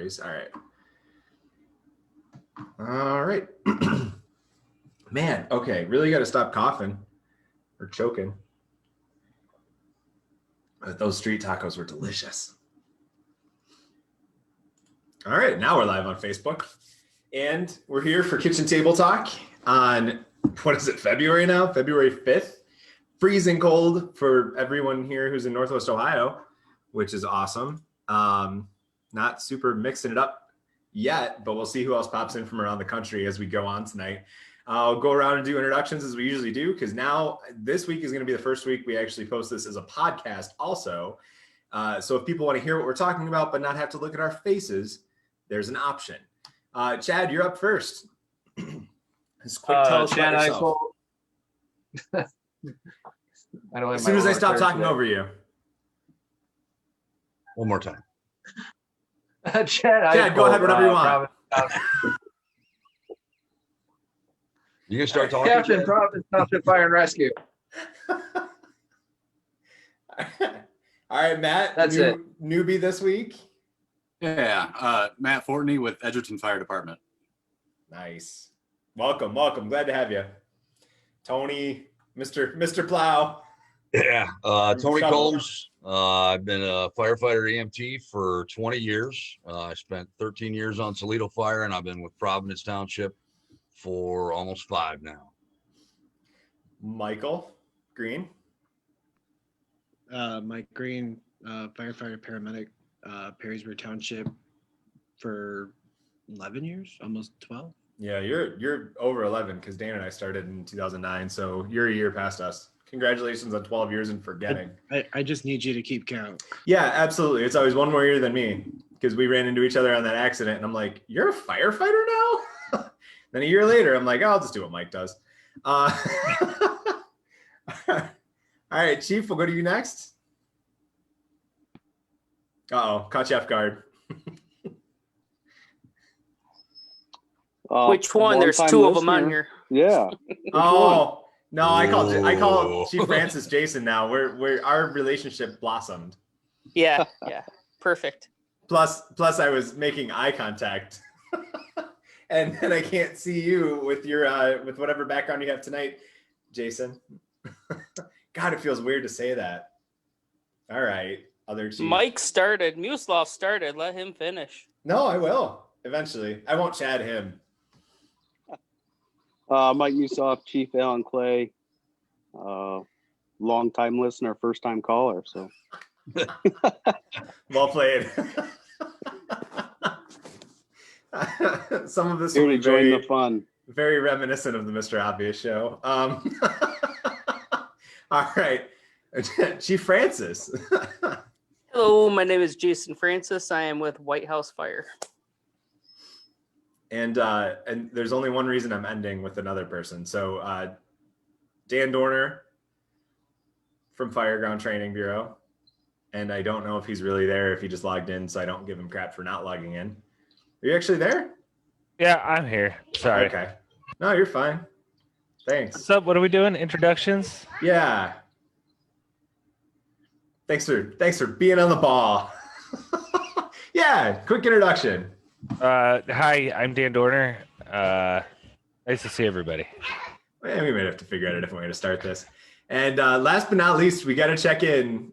worries. All right. Man, okay, really got to stop coughing or choking. But those street tacos were delicious. All right, now we're live on Facebook. And we're here for Kitchen Table Talk on, what is it, February now? February 5th. Freezing cold for everyone here who's in Northwest Ohio, which is awesome. Not super mixing it up yet, but we'll see who else pops in from around the country as we go on tonight. I'll go around and do introductions as we usually do, because now this week is going to be the first week we actually post this as a podcast also. So if people want to hear what we're talking about but not have to look at our faces, there's an option. Chad, you're up first. Just quick tell us about yourself. As soon as I stop talking over you. One more time. Chad, go ahead, whatever you want. You can start talking. Captain Providence Township Fire and Rescue. All right, Matt. That's it. Newbie this week. Yeah, Matt Fortney with Edgerton Fire Department. Nice. Welcome. Glad to have you. Tony, Mr. Plow. Yeah, Tony Combs. I've been a firefighter EMT for 20 years. I spent 13 years on Toledo Fire, and I've been with Providence Township for almost 5 now. Michael Green. Mike Green, firefighter paramedic, Perrysburg Township for 11 years, almost 12. Yeah, you're over 11 because Dan and I started in 2009, so you're a year past us. Congratulations on 12 years and forgetting. I just need you to keep count. Yeah, absolutely. It's always one more year than me because we ran into each other on that accident, and I'm like, you're a firefighter now? Then a year later, I'm like, oh, I'll just do what Mike does. All right, Chief, we'll go to you next. Uh-oh, caught you off guard. Which one? There's 2 of them on here. Yeah. Oh, no, I call Chief Francis Jason now. Our relationship blossomed. Yeah, perfect. Plus I was making eye contact. And then I can't see you with your with whatever background you have tonight, Jason. God, it feels weird to say that. All right, other Chief. Mike started. Muslov started. Let him finish. No, I will eventually. I won't Chad him. Mike Usoff, Chief Alan Clay, long-time listener, first-time caller. So, well played. Some of this here will to be join the fun. Very reminiscent of the Mr. Obvious show. All right, Chief Francis. Hello, my name is Jason Francis. I am with White House Fire. And there's only one reason I'm ending with another person. So Dan Dorner from Fireground Training Bureau. And I don't know if he's really there, if he just logged in, so I don't give him crap for not logging in. Are you actually there? Yeah, I'm here. Sorry. Okay. No, you're fine. Thanks. What's up? What are we doing? Introductions? Yeah. Thanks for being on the ball. Yeah, quick introduction. Hi, I'm Dan Dorner. Nice to see everybody. Well, we might have to figure out a different way to start this. And last but not least, we got to check in.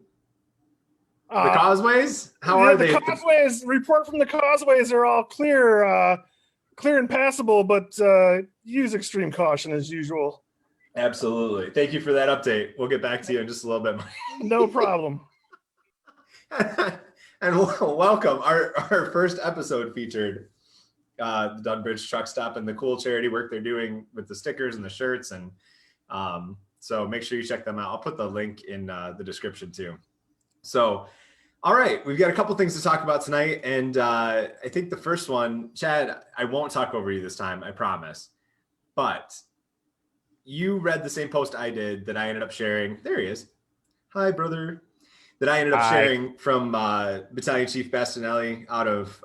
The causeways? How are they? The causeways, report from the causeways are all clear, clear and passable, but use extreme caution as usual. Absolutely. Thank you for that update. We'll get back to you in just a little bit. No problem. And welcome. Our first episode featured the Dunbridge Truck Stop and the cool charity work they're doing with the stickers and the shirts. And so make sure you check them out. I'll put the link in the description too. So, all right, we've got a couple things to talk about tonight. And I think the first one, Chad, I won't talk over you this time, I promise. But you read the same post I did that I ended up sharing. There he is. Hi, brother. That I ended up sharing from Battalion Chief Bastinelli out of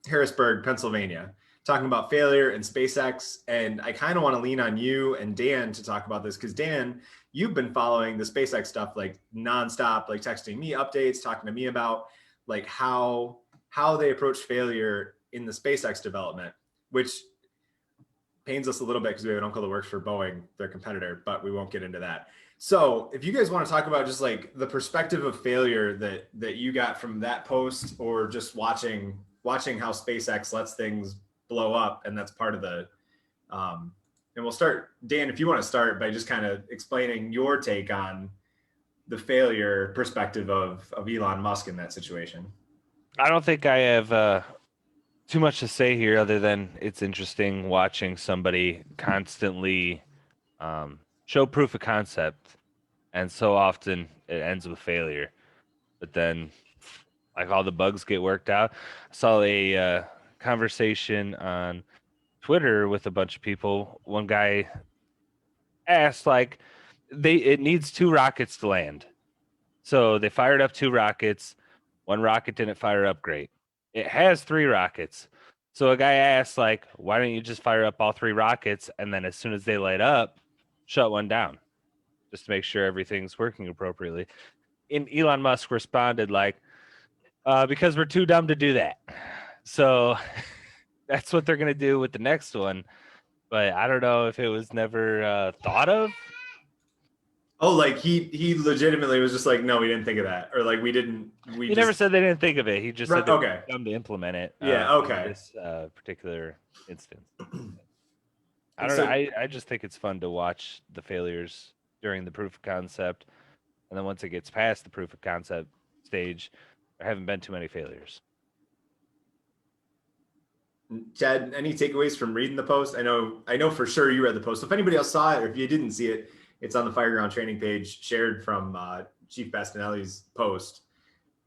Harrisburg, Pennsylvania, talking about failure and SpaceX. And I kind of want to lean on you and Dan to talk about this because Dan, you've been following the SpaceX stuff like nonstop, like texting me updates, talking to me about like how how they approach failure in the SpaceX development, which pains us a little bit because we have an uncle that works for Boeing, their competitor, but we won't get into that. So if you guys want to talk about just like the perspective of failure that you got from that post, or just watching how SpaceX lets things blow up, and that's part of the and we'll start, Dan, if you want to start by just kind of explaining your take on the failure perspective of Elon Musk in that situation. I don't think I have too much to say here other than it's interesting watching somebody constantly show proof of concept, and so often it ends with failure. But then, like, all the bugs get worked out. I saw a conversation on Twitter with a bunch of people. One guy asked, like, it needs 2 rockets to land. So they fired up 2 rockets. 1 rocket didn't fire up great. It has 3 rockets. So a guy asked, like, why don't you just fire up all 3 rockets, and then as soon as they light up, shut one down, just to make sure everything's working appropriately? And Elon Musk responded, like, because we're too dumb to do that. So that's what they're going to do with the next one. But I don't know if it was never thought of. Oh, like he legitimately was just like, no, we didn't think of that, or like He never said they didn't think of it. He just said they okay. were dumb to implement it. Yeah, okay. In this particular instance. I don't know. I just think it's fun to watch the failures during the proof of concept, and then once it gets past the proof of concept stage, there haven't been too many failures. Chad, any takeaways from reading the post? I know for sure you read the post. So if anybody else saw it, or if you didn't see it, it's on the Fireground training page, shared from Chief Bastinelli's post.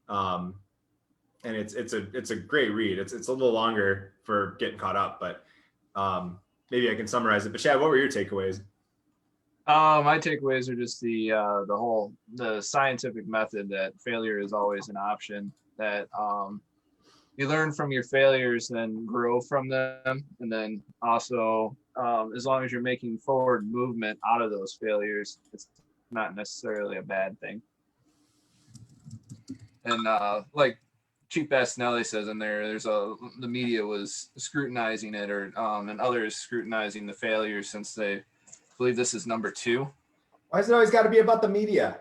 And it's a great read. It's a little longer for getting caught up, but maybe I can summarize it. But Chad, what were your takeaways? My takeaways are just the scientific method that failure is always an option, that you learn from your failures, then grow from them. And then also, as long as you're making forward movement out of those failures, it's not necessarily a bad thing. And like Chief Bastinelli says in there, the media was scrutinizing it, or and others scrutinizing the failures, since they believe this is number 2. Why has it always got to be about the media?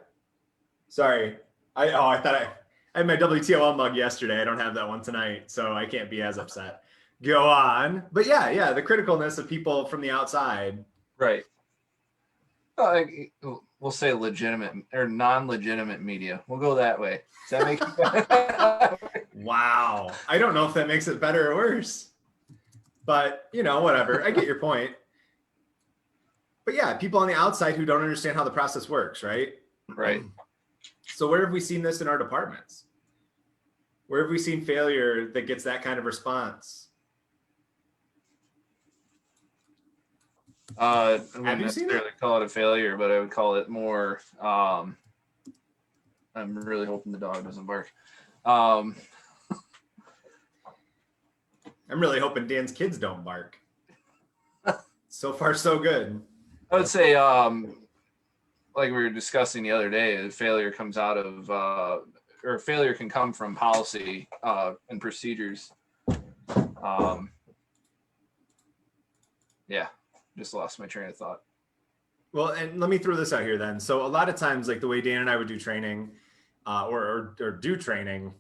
Sorry. I thought I had my WTOL mug yesterday. I don't have that one tonight, so I can't be as upset. Go on. But yeah, the criticalness of people from the outside. Right. We'll say legitimate or non-legitimate media. We'll go that way. Does that make it Wow. I don't know if that makes it better or worse. But, whatever. I get your point. But yeah, people on the outside who don't understand how the process works, right? Right. So where have we seen this in our departments? Where have we seen failure that gets that kind of response? I wouldn't necessarily call it a failure, but I would call it more, I'm really hoping the dog doesn't bark. I'm really hoping Dan's kids don't bark. So far, so good. I would say, like we were discussing the other day, failure comes out of, or failure can come from policy and procedures. Yeah, just lost my train of thought. Well, and let me throw this out here then. So a lot of times, like the way Dan and I would do training, or do training,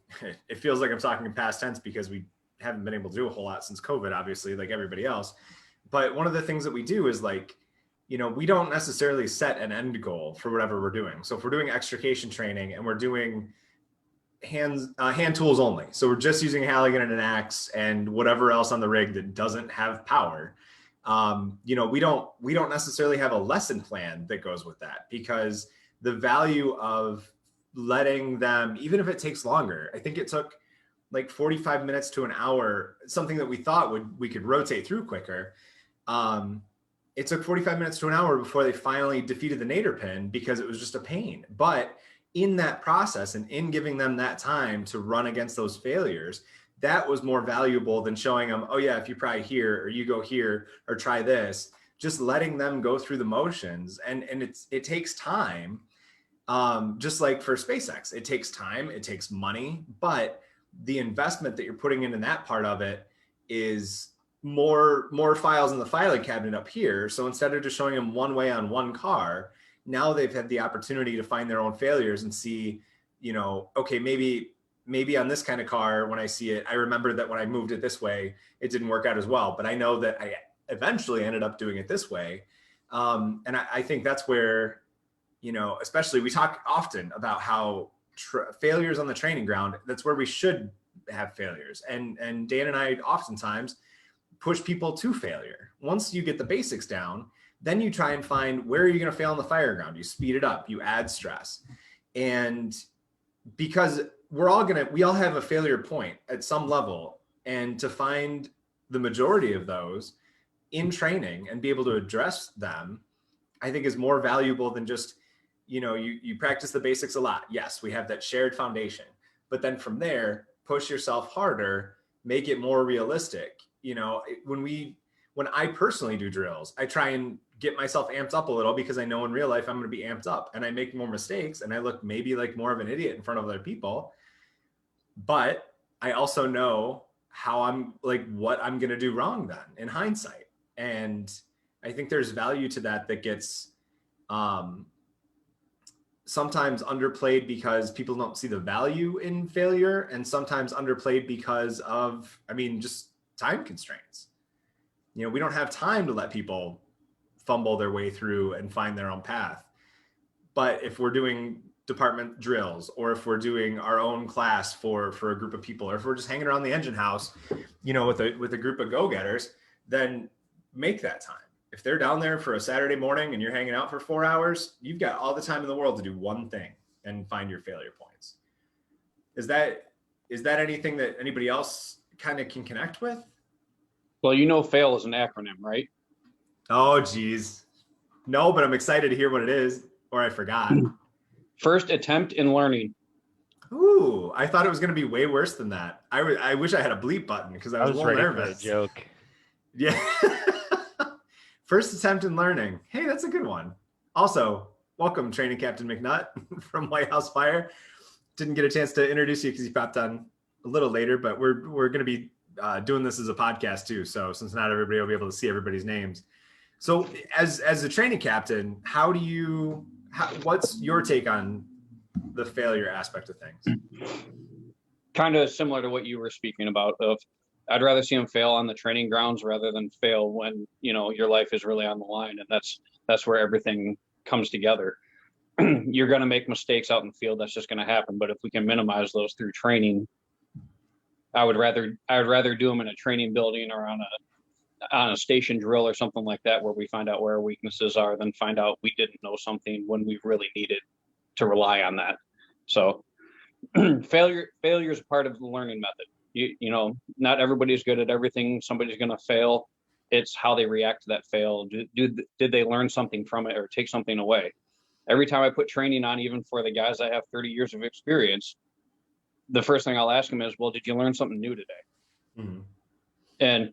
it feels like I'm talking in past tense because we haven't been able to do a whole lot since COVID, obviously, like everybody else. But one of the things that we do is like, we don't necessarily set an end goal for whatever we're doing. So if we're doing extrication training and we're doing hand tools only, so we're just using a Halligan and an axe and whatever else on the rig that doesn't have power, we don't necessarily have a lesson plan that goes with that, because the value of letting them, even if it takes longer, I think it took like 45 minutes to an hour, something that we thought we could rotate through quicker. It took 45 minutes to an hour before they finally defeated the nadir pin, because it was just a pain. But in that process and in giving them that time to run against those failures, that was more valuable than showing them, oh yeah, if you pry here or you go here or try this, just letting them go through the motions. And it takes time. Just like for SpaceX, it takes time, it takes money, but the investment that you're putting into that part of it is more files in the filing cabinet up here. So instead of just showing them one way on one car, now they've had the opportunity to find their own failures and see, you know, okay, maybe on this kind of car, when I see it, I remember that when I moved it this way, it didn't work out as well, but I know that I eventually ended up doing it this way. And I think that's where, you know, especially we talk often about how failures on the training ground, that's where we should have failures. And Dan and I oftentimes push people to failure. Once you get the basics down, then you try and find where are you going to fail on the Fireground. You speed it up, you add stress. And because we all have a failure point at some level, and to find the majority of those in training and be able to address them, I think is more valuable than just, you know, you practice the basics a lot. Yes, we have that shared foundation, but then from there, push yourself harder, make it more realistic. You know, when I personally do drills, I try and get myself amped up a little because I know in real life I'm going to be amped up and I make more mistakes and I look maybe like more of an idiot in front of other people. But I also know how I'm like what I'm going to do wrong then in hindsight. And I think there's value to that gets sometimes underplayed because people don't see the value in failure, and sometimes underplayed because of, I mean, just time constraints. You know, we don't have time to let people fumble their way through and find their own path. But if we're doing department drills, or if we're doing our own class for a group of people, or if we're just hanging around the engine house, you know, with a group of go-getters, then make that time. If they're down there for a Saturday morning and you're hanging out for 4 hours, you've got all the time in the world to do one thing and find your failure points. Is that anything that anybody else kind of can connect with? Well, you know, FAIL is an acronym, right? Oh, geez. No, but I'm excited to hear what it is, or I forgot. First attempt in learning. Ooh, I thought it was going to be way worse than that. I wish I had a bleep button because I was a little ready nervous. for the joke. Yeah. First attempt in learning. Hey, that's a good one. Also, welcome, Training Captain McNutt from White House Fire. Didn't get a chance to introduce you because you popped on a little later, but we're going to be doing this as a podcast too. So since not everybody will be able to see everybody's names. So as a training captain, what's your take on the failure aspect of things? Kind of similar to what you were speaking about. I'd rather see them fail on the training grounds rather than fail when, you know, your life is really on the line, and that's where everything comes together. You're going to make mistakes out in the field. That's just going to happen. But if we can minimize those through training, I would rather do them in a training building or on a station drill or something like that, where we find out where our weaknesses are, than find out we didn't know something when we really needed to rely on that. So failure is part of the learning method. You know, not everybody's good at everything. Somebody's going to fail. It's how they react to that fail. Did they learn something from it or take something away? Every time I put training on, even for the guys that have 30 years of experience, the first thing I'll ask them is, well, did you learn something new today? Mm-hmm. And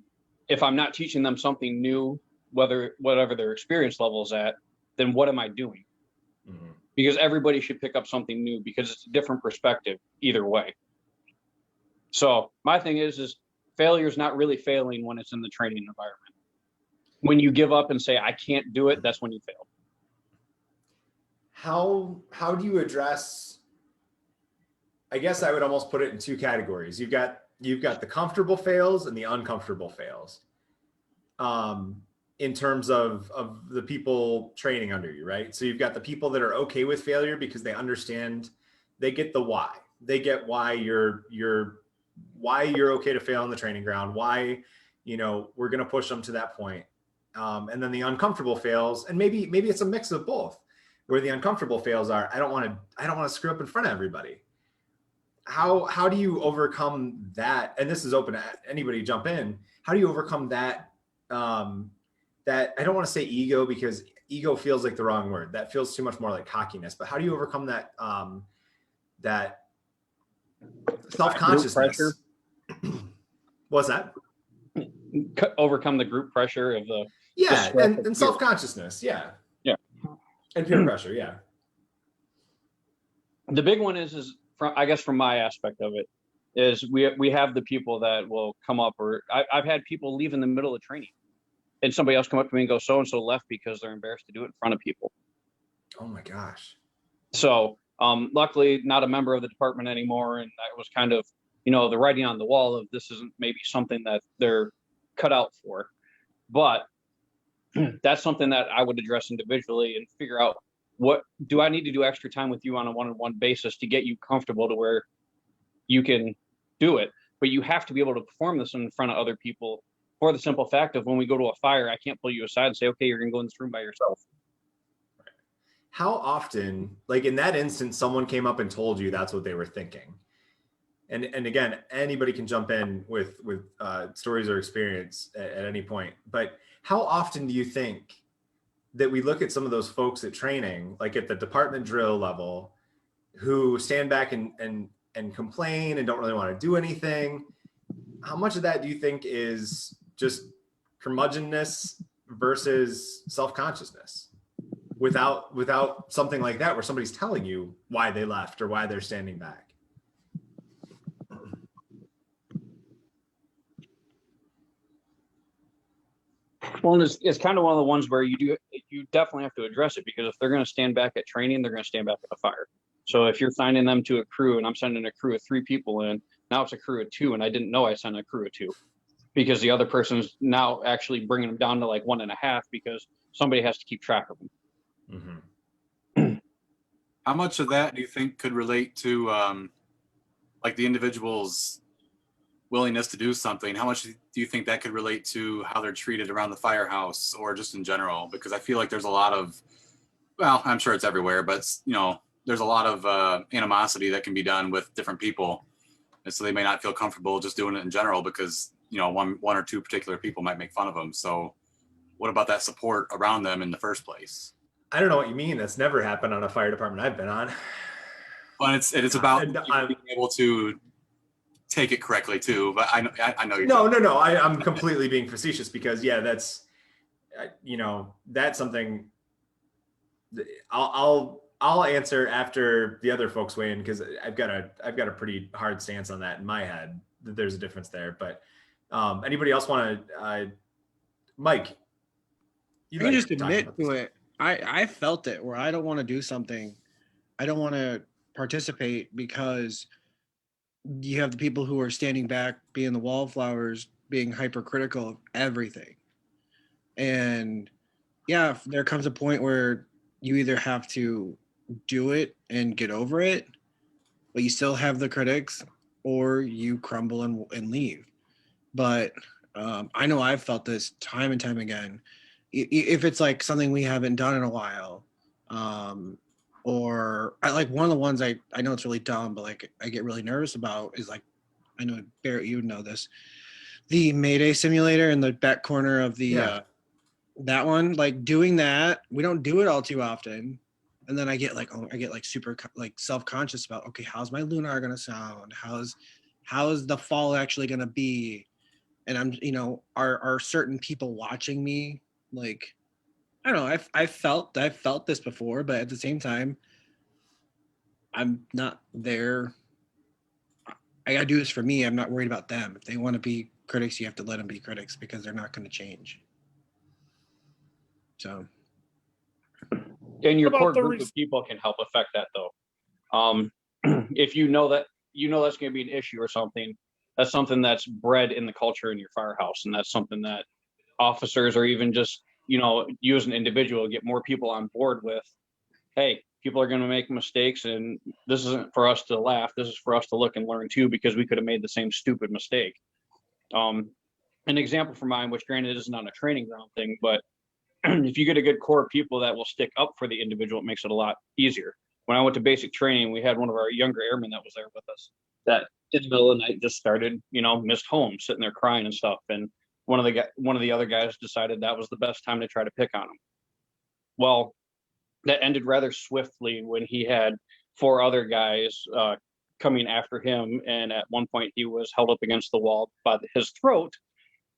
if I'm not teaching them something new, whatever their experience level is at, then what am I doing? Mm-hmm. Because everybody should pick up something new, because it's a different perspective either way. So my thing is failure is not really failing when it's in the training environment. When you give up and say, I can't do it, that's when you fail. How do you address, I guess I would almost put it in two categories. You've got the comfortable fails and the uncomfortable fails. In terms of the people training under you, right? So you've got the people that are okay with failure because they understand, they get the why. They get why you're okay to fail on the training ground, why, you know, we're going to push them to that point. And then the uncomfortable fails, and maybe it's a mix of both, where the uncomfortable fails are, I don't want to screw up in front of everybody. How do you overcome that? And this is open to anybody jump in. How do you overcome that? That I don't want to say ego, because ego feels like the wrong word. That feels too much more like cockiness. But how do you overcome that that self-consciousness? What's that? Overcome the group pressure of the and self-consciousness, and peer pressure, The big one is from, I guess, from my aspect of it, is we have the people that will come up, or I've had people leave in the middle of training, and somebody else come up to me and go, so and so left because they're embarrassed to do it in front of people. Oh my gosh. So luckily not a member of the department anymore, and I was kind of, the writing on the wall of this isn't maybe something that they're cut out for, but that's something that I would address individually and figure out, what do I need to do extra time with you on a one-on-one basis to get you comfortable to where you can do it. But you have to be able to perform this in front of other people, for the simple fact of when we go to a fire, I can't pull you aside and say, okay, you're going to go in this room by yourself. How often, like in that instance, someone came up and told you that's what they were thinking? And again, anybody can jump in with stories or experience at any point. But how often do you think that we look at some of those folks at training, like at the department drill level, who stand back and complain and don't really want to do anything? How much of that do you think is just curmudgeonness versus self-consciousness, without something like that where somebody's telling you why they left or why they're standing back? Well, it's kind of one of the ones where you definitely have to address it, because if they're going to stand back at training, they're going to stand back at a fire. So if you're signing them to a crew, and I'm sending a crew of 3 people in, now it's a crew of 2, and I didn't know I sent a crew of 2, because the other person's now actually bringing them down to like 1.5, because somebody has to keep track of them. Mm-hmm. How much of that do you think could relate to like the individual's willingness to do something? How much do you think that could relate to how they're treated around the firehouse or just in general? Because I feel like there's a lot of, well, I'm sure it's everywhere, but there's a lot of animosity that can be done with different people. And so they may not feel comfortable just doing it in general because, one or two particular people might make fun of them. So what about that support around them in the first place? I don't know what you mean. That's never happened on a fire department I've been on. Well, it's about being able to take it correctly too. But I know you're no. I'm completely being facetious, because that's something that I'll answer after the other folks weigh in, because I've got a pretty hard stance on that in my head, that there's a difference there. But anybody else want to, Mike? You can just admit to it. I felt it where I don't want to do something. I don't want to participate because you have the people who are standing back, being the wallflowers, being hypercritical of everything. And yeah, there comes a point where you either have to do it and get over it, but you still have the critics, or you crumble and leave. But I know I've felt this time and time again. If it's like something we haven't done in a while, or I like one of the ones I know it's really dumb, but like I get really nervous about is like, I know Barrett, you would know this, the Mayday simulator in the back corner of the that one, like doing that, we don't do it all too often. And then I get like super like self-conscious about, okay, how's my lunar gonna sound? How's the fall actually gonna be? And I'm, are certain people watching me? Like, I don't know. I've felt this before, but at the same time, I'm not there. I gotta do this for me. I'm not worried about them. If they want to be critics, you have to let them be critics, because they're not going to change. So, and your core group of people can help affect that, though. If you know that's going to be an issue or something, that's something that's bred in the culture in your firehouse, and that's something that officers, or even just you as an individual, get more people on board with. Hey, people are going to make mistakes, and this isn't for us to laugh. This is for us to look and learn too, because we could have made the same stupid mistake. An example for mine, which granted isn't on a training ground thing, but if you get a good core of people that will stick up for the individual, it makes it a lot easier. When I went to basic training, we had one of our younger airmen that was there with us that in the middle of the night just started, missed home, sitting there crying and stuff. And one of the other guys decided that was the best time to try to pick on him. Well, that ended rather swiftly when he had 4 other guys coming after him. And at one point he was held up against the wall by his throat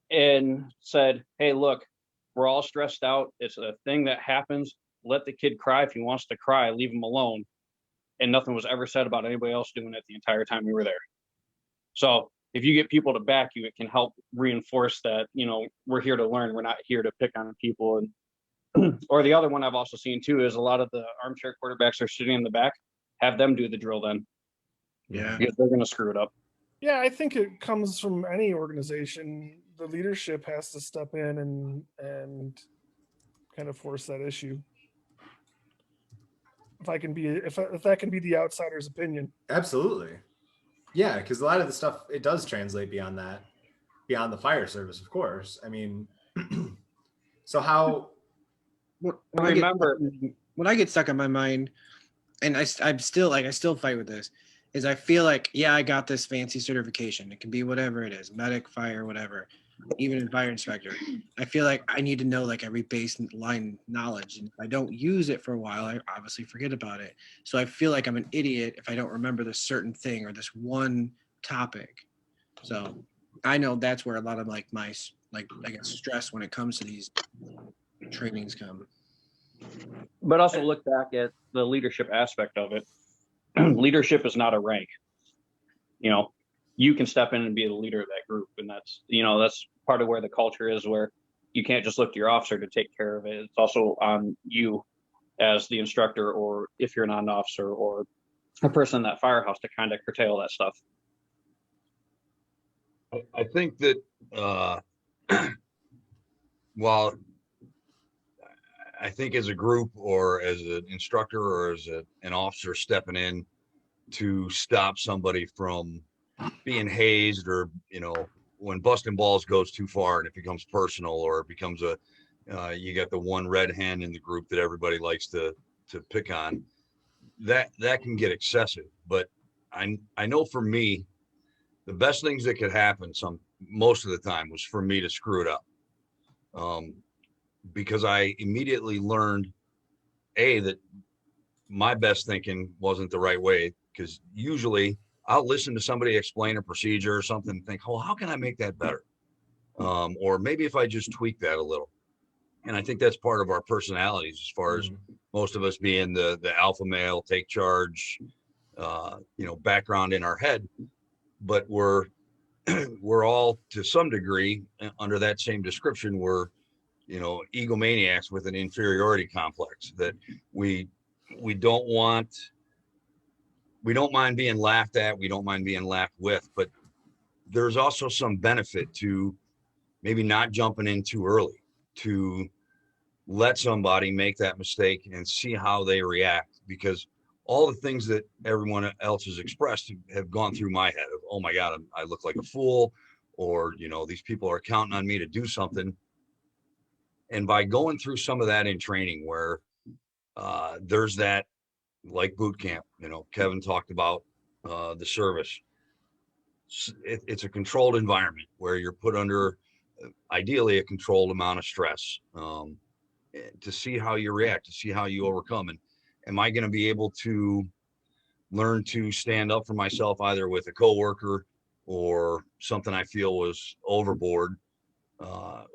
and said, hey, look, we're all stressed out. It's a thing that happens. Let the kid cry. If he wants to cry, leave him alone. And nothing was ever said about anybody else doing it the entire time we were there. So if you get people to back you, it can help reinforce that, you know, we're here to learn. We're not here to pick on people. And or the other one I've also seen too is a lot of the armchair quarterbacks are sitting in the back. Have them do the drill then, Yeah. because they're going to screw it up. Yeah, I think it comes from any organization. The leadership has to step in and kind of force that issue. If that can be the outsider's opinion. Absolutely. Yeah, because a lot of the stuff, it does translate beyond that, beyond the fire service, of course. I mean, so how? When I get stuck on my mind, and I'm still like, I still fight with this, is I feel like, yeah, I got this fancy certification. It can be whatever it is, medic, fire, whatever, even in fire inspector. I feel like I need to know like every baseline knowledge. And if I don't use it for a while, I obviously forget about it. So I feel like I'm an idiot if I don't remember this certain thing or this one topic. So I know that's where a lot of like my, like, I guess, stress when it comes to these trainings come. But also look back at the leadership aspect of it. Leadership is not a rank. You know, you can step in and be the leader of that group. And that's, you know, that's part of where the culture is, where you can't just look to your officer to take care of it. It's also on you as the instructor, or if you're not an officer or a person in that firehouse, to kind of curtail that stuff. I think that while I think as a group or as an instructor or as an officer stepping in to stop somebody from being hazed, or, you know, when busting balls goes too far and it becomes personal, or it becomes you got the one red hen in the group that everybody likes to pick on, that can get excessive. But I know for me, the best things that could happen most of the time was for me to screw it up. Because I immediately learned that my best thinking wasn't the right way, because usually I'll listen to somebody explain a procedure or something and think, oh, how can I make that better? Or maybe if I just tweak that a little. And I think that's part of our personalities, as far as most of us being the alpha male, take charge, you know, background in our head. But we're all, to some degree, under that same description, we're, you know, egomaniacs with an inferiority complex, that we don't mind being laughed at. We don't mind being laughed with, but there's also some benefit to maybe not jumping in too early, to let somebody make that mistake and see how they react, because all the things that everyone else has expressed have gone through my head of, oh my God, I look like a fool, or, you know, these people are counting on me to do something. And by going through some of that in training, where there's that, like boot camp, you know, Kevin talked about the service. It's a controlled environment where you're put under, ideally, a controlled amount of stress, to see how you react, to see how you overcome. And am I going to be able to learn to stand up for myself, either with a coworker or something I feel was overboard?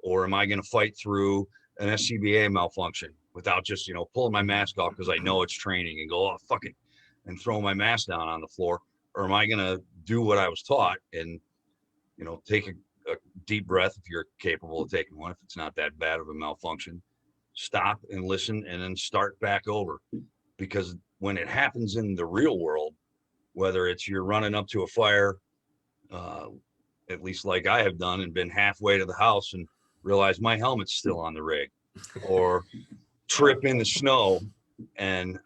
Or am I going to fight through an SCBA malfunction without just, you know, pulling my mask off because I know it's training, and go, oh, fuck it, and throw my mask down on the floor? Or am I going to do what I was taught and, you know, take a deep breath if you're capable of taking one, if it's not that bad of a malfunction, stop and listen, and then start back over? Because when it happens in the real world, whether it's you're running up to a fire, at least like I have done, and been halfway to the house and realize my helmet's still on the rig, or trip in the snow and,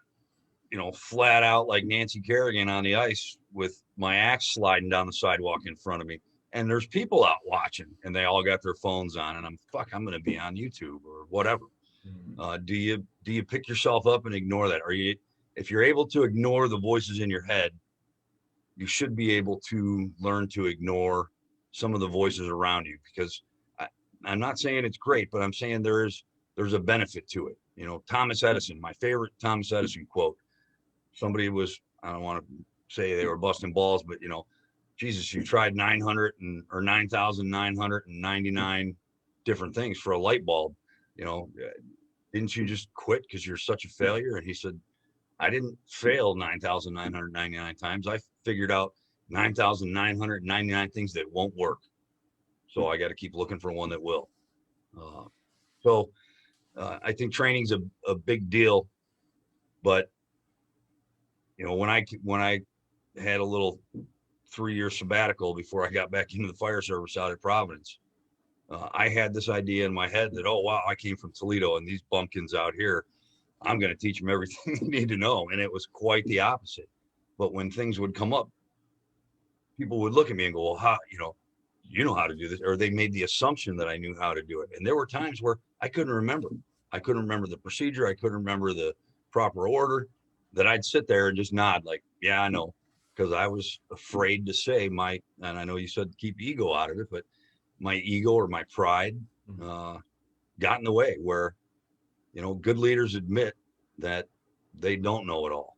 you know, flat out like Nancy Kerrigan on the ice with my axe sliding down the sidewalk in front of me, and there's people out watching and they all got their phones on, and I'm going to be on YouTube or whatever. Do you pick yourself up and ignore that? If you're able to ignore the voices in your head, you should be able to learn to ignore some of the voices around you, because I'm not saying it's great, but I'm saying there's a benefit to it. You know, Thomas Edison, my favorite Thomas Edison quote, somebody was, I don't want to say they were busting balls, but, you know, Jesus, you tried 9,999 different things for a light bulb. You know, didn't you just quit because you're such a failure? And he said, I didn't fail 9,999 times. I figured out 9,999 things that won't work. So I got to keep looking for one that will. So I think training's a big deal, but you know, when I had a little 3-year sabbatical before I got back into the fire service out at Providence, I had this idea in my head that, oh, wow, I came from Toledo and these bumpkins out here, I'm going to teach them everything they need to know. And it was quite the opposite. But when things would come up, people would look at me and go, well, how, you know how to do this, or they made the assumption that I knew how to do it. And there were times where I couldn't remember. I couldn't remember the procedure. I couldn't remember the proper order, that I'd sit there and just nod like, yeah, I know. Because I was afraid to say and I know you said keep ego out of it, but my ego or my pride got in the way where, good leaders admit that they don't know it all.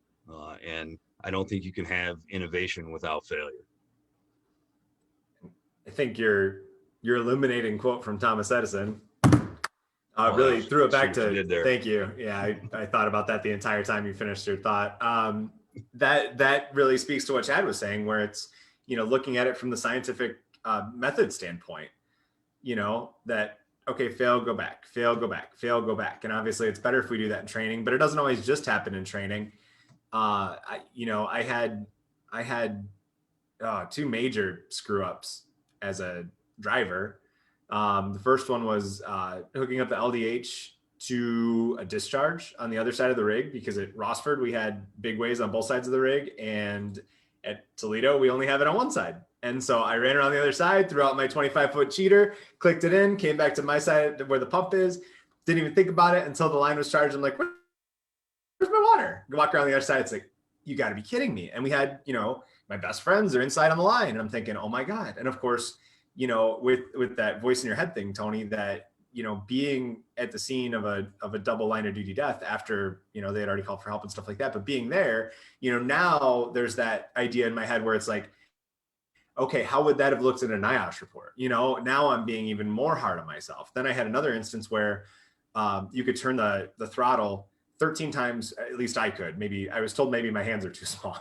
And I don't think you can have innovation without failure. I think your illuminating quote from Thomas Edison Well, really threw it back see what you to, did there. thank you. Yeah, I thought about that the entire time you finished your thought. That really speaks to what Chad was saying, where it's, looking at it from the scientific method standpoint, that, okay, fail, go back, fail, go back, fail, go back. And obviously it's better if we do that in training, but it doesn't always just happen in training. I had 2 major screw ups as a driver. The first one was hooking up the LDH to a discharge on the other side of the rig, because at Rossford we had big ways on both sides of the rig, and at Toledo we only have it on one side. And so I ran around the other side, threw out my 25-foot cheater, clicked it in, came back to my side where the pump is, didn't even think about it until the line was charged. I'm like, where's my water? Walk around the other side. It's like, you got to be kidding me. And we had, my best friends are inside on the line, and I'm thinking, oh my God. And of course, with that voice in your head thing, Tony, that, being at the scene of a double line of duty death after, they had already called for help and stuff like that, but being there, now there's that idea in my head where it's like, okay, how would that have looked in a NIOSH report? Now I'm being even more hard on myself. Then I had another instance where you could turn the throttle 13 times, at least I could. Maybe I was told maybe my hands are too small.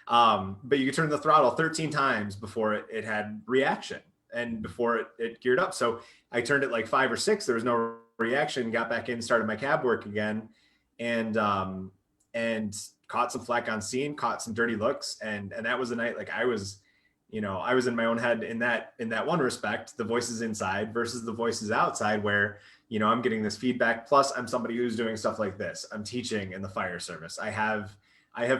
But you could turn the throttle 13 times before it had reaction and before it geared up. So I turned it like 5 or 6. There was no reaction, got back in, started my cab work again, and caught some flack on scene, caught some dirty looks. And that was the night, like I was in my own head in that one respect, the voices inside versus the voices outside, where, I'm getting this feedback. Plus I'm somebody who's doing stuff like this. I'm teaching in the fire service. I have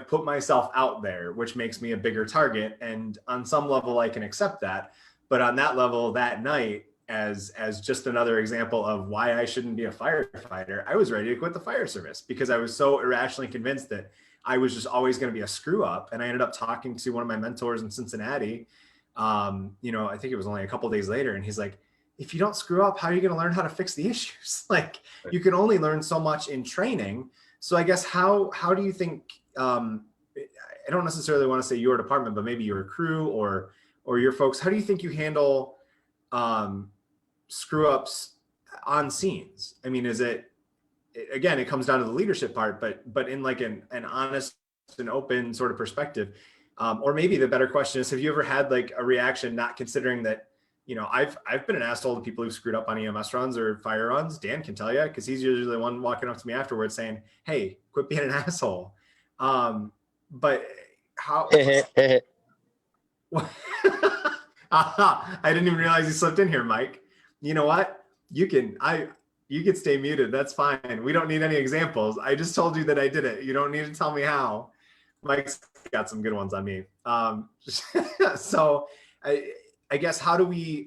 put myself out there, which makes me a bigger target. And on some level I can accept that. But on that level that night, as just another example of why I shouldn't be a firefighter, I was ready to quit the fire service because I was so irrationally convinced that I was just always going to be a screw up. And I ended up talking to one of my mentors in Cincinnati. I think it was only a couple of days later. And he's like, if you don't screw up, how are you going to learn how to fix the issues? Like, you can only learn so much in training. So I guess how do you think, I don't necessarily want to say your department, but maybe your crew or your folks, how do you think you handle screw ups on scenes? I mean, again, it comes down to the leadership part, but in like an honest and open sort of perspective, or maybe the better question is, have you ever had like a reaction, not considering that, I've been an asshole to people who've screwed up on EMS runs or fire runs. Dan can tell you, because he's usually the one walking up to me afterwards saying, hey, quit being an asshole. But how, I didn't even realize you slipped in here, Mike. You know what? You can stay muted. That's fine. We don't need any examples. I just told you that I did it. You don't need to tell me how. Mike's got some good ones on me. So I guess how do we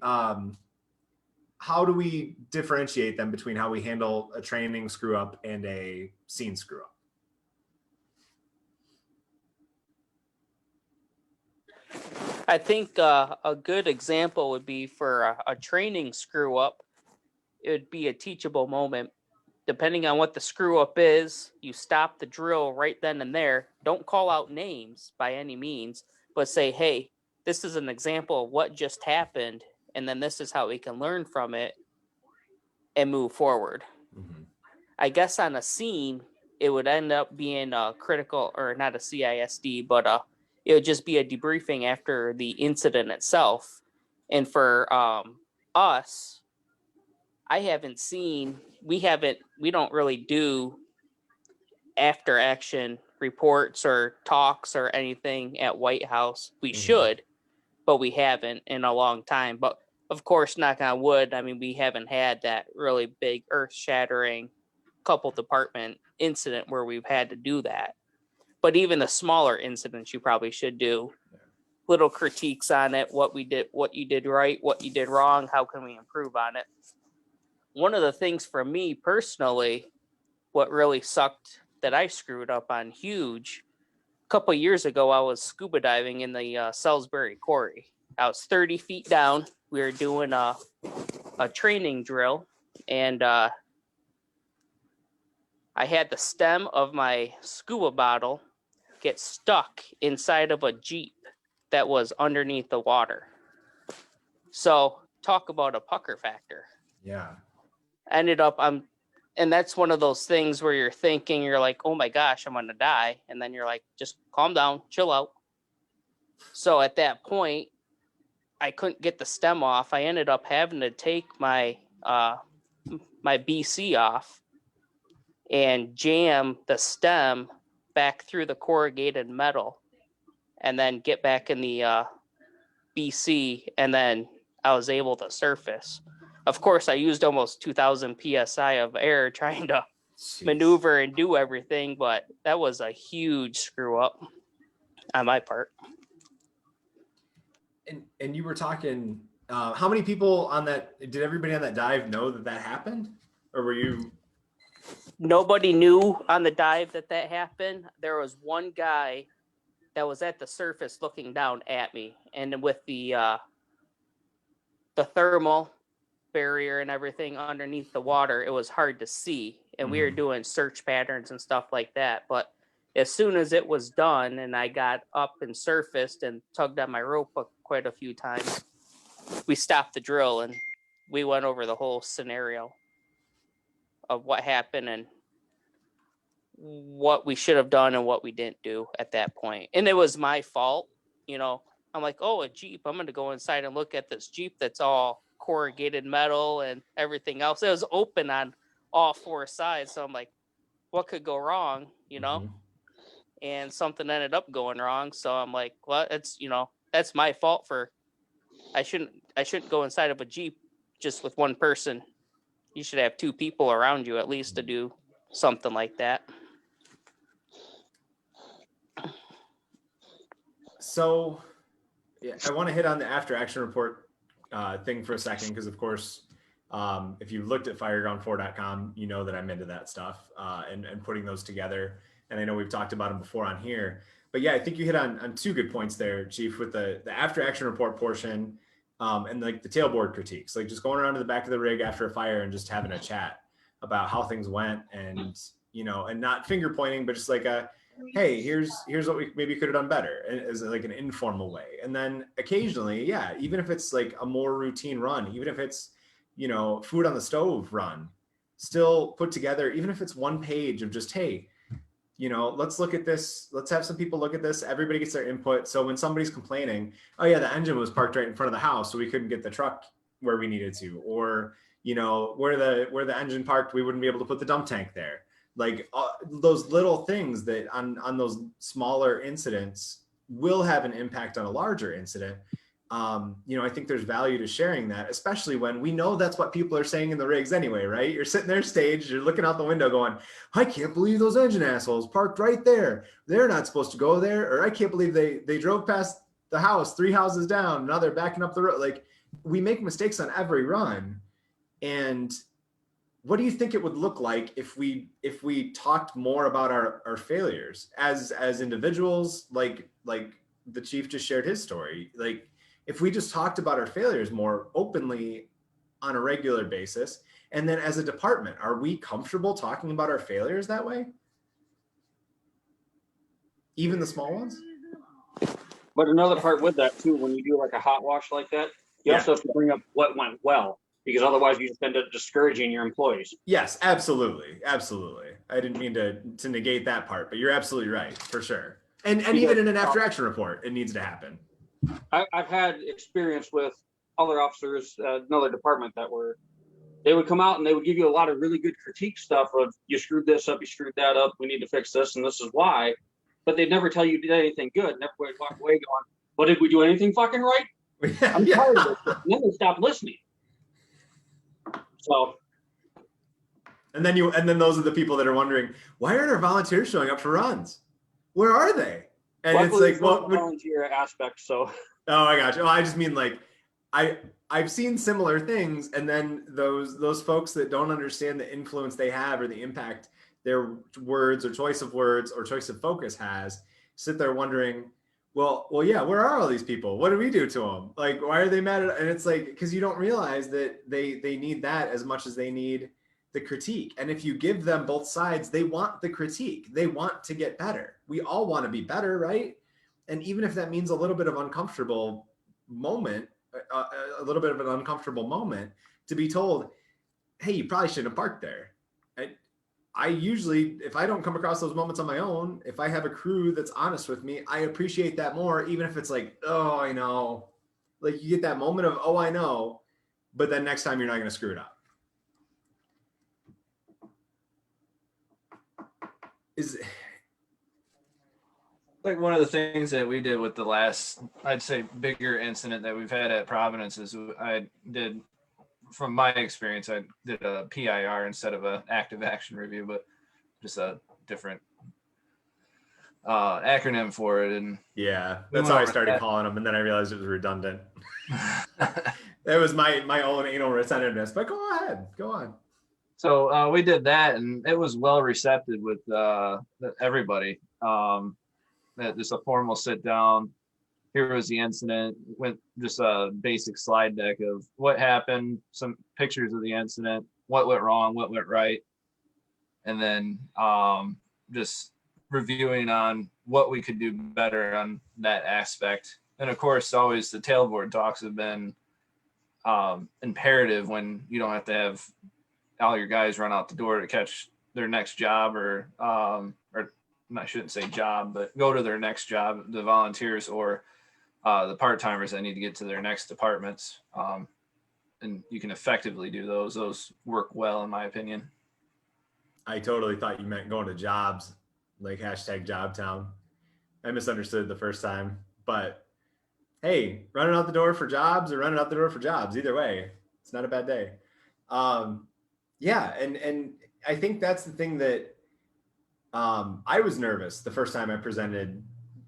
differentiate them between how we handle a training screw up and a scene screw up? I think a good example would be for a training screw up. It would be a teachable moment. Depending on what the screw up is, you stop the drill right then and there. Don't call out names by any means, but say, hey, this is an example of what just happened, and then this is how we can learn from it and move forward. Mm-hmm. I guess on a scene, it would end up being a critical, or not a CISD, but It would just be a debriefing after the incident itself. And for us, we don't really do after action reports or talks or anything at White House. We should, but we haven't in a long time. But of course, knock on wood, I mean, we haven't had that really big earth shattering couple department incident where we've had to do that. But even the smaller incidents, you probably should do little critiques on it, what you did right, what you did wrong, how can we improve on it. One of the things for me personally, what really sucked that I screwed up on huge, a couple of years ago, I was scuba diving in the Salisbury Quarry. I was 30 feet down. We were doing a training drill, and I had the stem of my scuba bottle get stuck inside of a Jeep that was underneath the water. So talk about a pucker factor. Yeah. Ended up, and that's one of those things where you're thinking, you're like, oh my gosh, I'm going to die. And then you're like, just calm down, chill out. So at that point, I couldn't get the stem off. I ended up having to take my BC off and jam the stem back through the corrugated metal and then get back in the BC, and then I was able to surface. Of course, I used almost 2,000 PSI of air trying to maneuver and do everything, but that was a huge screw up on my part. And you were talking, how many people on that, did everybody on that dive know that happened? Or were you? Nobody knew on the dive that happened. There was one guy that was at the surface looking down at me, and with the thermal barrier and everything underneath the water, it was hard to see, and we were doing search patterns and stuff like that. But as soon as it was done and I got up and surfaced and tugged on my rope quite a few times, we stopped the drill and we went over the whole scenario of what happened and what we should have done and what we didn't do at that point. And it was my fault. You know, I'm like, oh, a Jeep. I'm going to go inside and look at this Jeep that's all corrugated metal and everything else. It was open on all four sides. So I'm like, what could go wrong, you know? And something ended up going wrong. So I'm like, well, that's my fault I shouldn't go inside of a Jeep just with one person. You should have two people around you at least to do something like that. So, yeah, I want to hit on the after action report thing for a second, because of course, if you looked at fireground4.com, you know that I'm into that stuff and putting those together. And I know we've talked about them before on here, but yeah, I think you hit on two good points there, Chief, with the after action report portion and like the tailboard critiques, like just going around to the back of the rig after a fire and just having a chat about how things went, and and not finger pointing, but just like hey, here's what we maybe could have done better, as like an informal way. And then occasionally, yeah, even if it's like a more routine run, even if it's food on the stove run, still put together, even if it's one page of just, hey, let's look at this. Let's have some people look at this. Everybody gets their input. So when somebody's complaining, oh yeah, the engine was parked right in front of the house, so we couldn't get the truck where we needed to, or where the engine parked, we wouldn't be able to put the dump tank there. Like those little things that on those smaller incidents will have an impact on a larger incident. I think there's value to sharing that, especially when we know that's what people are saying in the rigs anyway, right? You're sitting there staged, you're looking out the window going, I can't believe those engine assholes parked right there. They're not supposed to go there. Or I can't believe they drove past the house 3 houses down. Now they're backing up the road. Like, we make mistakes on every run. And what do you think it would look like if we talked more about our failures as individuals, like the Chief just shared his story? Like, if we just talked about our failures more openly on a regular basis, and then as a department, are we comfortable talking about our failures that way? Even the small ones? But another part with that too, when you do like a hot wash like that, you also have to bring up what went well, because otherwise you just end up discouraging your employees. Yes, absolutely. Absolutely. I didn't mean to negate that part, but you're absolutely right, for sure. And Because, even in an after action report, it needs to happen. I've had experience with other officers, another department they would come out and they would give you a lot of really good critique stuff of you screwed this up, you screwed that up, we need to fix this, and this is why. But they'd never tell you did anything good. And everybody walk away going, well, did we do anything fucking right? I'm tired of this shit. And then they stopped listening. So. And then those are the people that are wondering, why aren't our volunteers showing up for runs? Where are they? And Luckily, it's like, well, volunteer aspect. So. Oh, I got you. Oh, I just mean like, I've seen similar things, and then those folks that don't understand the influence they have or the impact their words or choice of words or choice of focus has, sit there wondering, well, yeah, where are all these people? What do we do to them? Like, why are they mad at? And it's like, because you don't realize that they need that as much as they need the critique. And if you give them both sides, they want the critique. They want to get better. We all want to be better, right? And even if that means a little bit of uncomfortable moment, a little bit of an uncomfortable moment, to be told, hey, you probably shouldn't have parked there. I usually, if I don't come across those moments on my own, if I have a crew that's honest with me, I appreciate that more, even if it's like, oh, I know. Like, you get that moment of, oh, I know, but then next time you're not going to screw it up. Is like one of the things that we did with the last, I'd say, bigger incident that we've had at Providence is I did, from my experience, I did a PIR instead of an active action review, but just a different acronym for it. And yeah, that's how I started calling them, and then I realized it was redundant. That was my own anal retentiveness, but go ahead, go on. So we did that, and it was well received with everybody. Just a formal sit down. Here was the incident. Went just a basic slide deck of what happened, some pictures of the incident, what went wrong, what went right, and then just reviewing on what we could do better on that aspect. And of course, always the tailboard talks have been imperative when you don't have to have all your guys run out the door to catch their next job or I shouldn't say job, but go to their next job, the volunteers or the part-timers that need to get to their next departments. And you can effectively do those. Those work well, in my opinion. I totally thought you meant going to jobs, like #JobTown. I misunderstood the first time, but hey, running out the door for jobs or running out the door for jobs, either way, it's not a bad day. Yeah, and I think that's the thing that I was nervous the first time I presented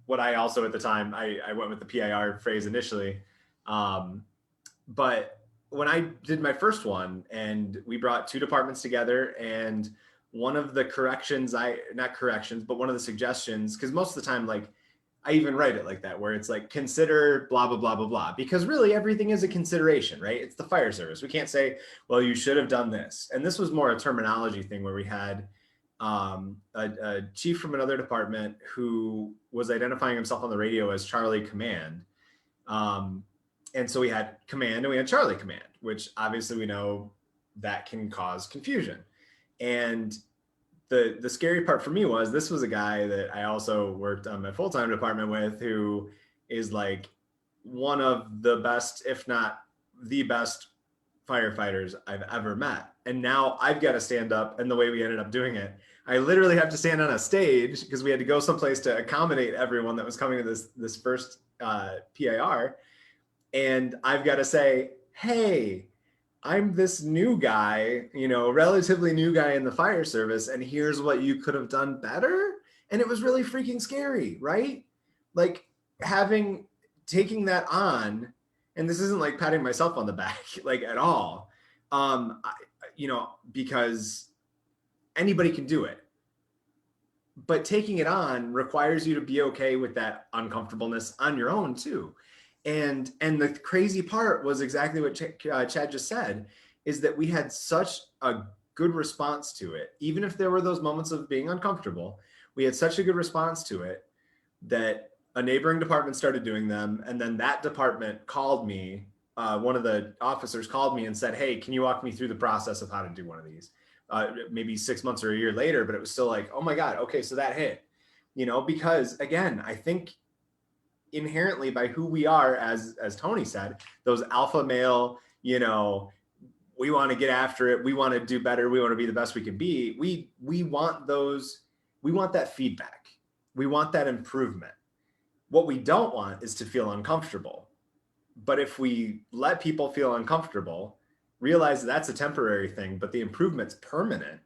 what I also at the time, I went with the PIR phrase initially. But when I did my first one and we brought two departments together, and one of the corrections, not corrections, but one of the suggestions, because most of the time, like I even write it like that, where it's like, consider blah, blah, blah, blah, blah, because really everything is a consideration, right? It's the fire service. We can't say, well, you should have done this. And this was more a terminology thing where we had a chief from another department who was identifying himself on the radio as Charlie Command. And so we had Command and we had Charlie Command, which obviously we know that can cause confusion. And the scary part for me was this was a guy that I also worked on my full-time department with, who is like one of the best, if not the best firefighters I've ever met. And now I've got to stand up, and the way we ended up doing it, I literally have to stand on a stage because we had to go someplace to accommodate everyone that was coming to this first PIR. And I've got to say, hey, I'm this new guy, relatively new guy in the fire service, and here's what you could have done better. And it was really freaking scary, right? Like taking that on, and this isn't like patting myself on the back, like at all, because anybody can do it. But taking it on requires you to be okay with that uncomfortableness on your own too. And the crazy part was exactly what Chad just said, is that we had such a good response to it. Even if there were those moments of being uncomfortable, we had such a good response to it that a neighboring department started doing them. And then that department called me. One of the officers called me and said, hey, can you walk me through the process of how to do one of these? Maybe 6 months or a year later, but it was still like, oh my God, okay, so that hit. because again, I think inherently by who we are, as Tony said, those alpha male, we want to get after it, we want to do better, we want to be the best we can be. We want that feedback, we want that improvement. What we don't want is to feel uncomfortable. But if we let people feel uncomfortable, realize that's a temporary thing, but the improvement's permanent,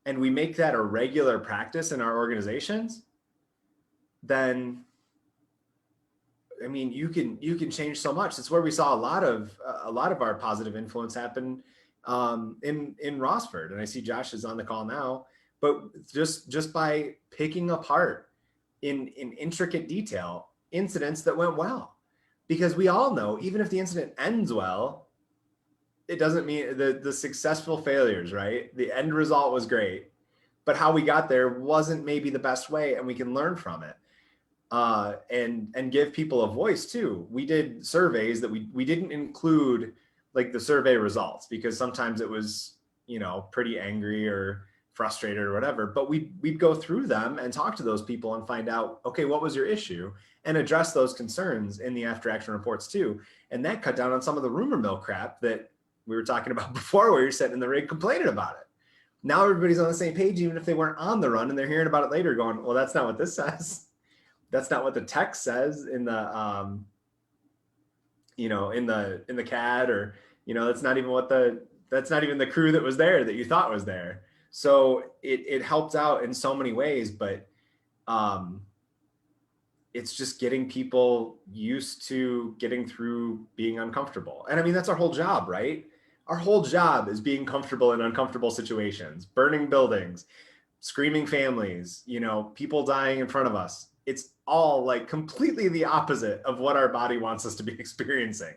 and we make that a regular practice in our organizations, then you can change so much. That's where we saw a lot of our positive influence happen in Rossford. And I see Josh is on the call now, but just by picking apart in intricate detail incidents that went well, because we all know, even if the incident ends well, it doesn't mean the successful failures, right? The end result was great, but how we got there wasn't maybe the best way, and we can learn from it. And give people a voice too. We did surveys that we didn't include like the survey results, because sometimes it was, pretty angry or frustrated or whatever, but we'd go through them and talk to those people and find out, okay, what was your issue, and address those concerns in the after action reports too. And that cut down on some of the rumor mill crap that we were talking about before, where you're sitting in the rig complaining about it. Now everybody's on the same page, even if they weren't on the run, and they're hearing about it later going, well, that's not what this says. That's not what the text says in the, in the CAD, or, that's not even the crew that was there that you thought was there. So it helped out in so many ways, but it's just getting people used to getting through being uncomfortable. And that's our whole job, right? Our whole job is being comfortable in uncomfortable situations, burning buildings, screaming families, people dying in front of us. It's all like completely the opposite of what our body wants us to be experiencing.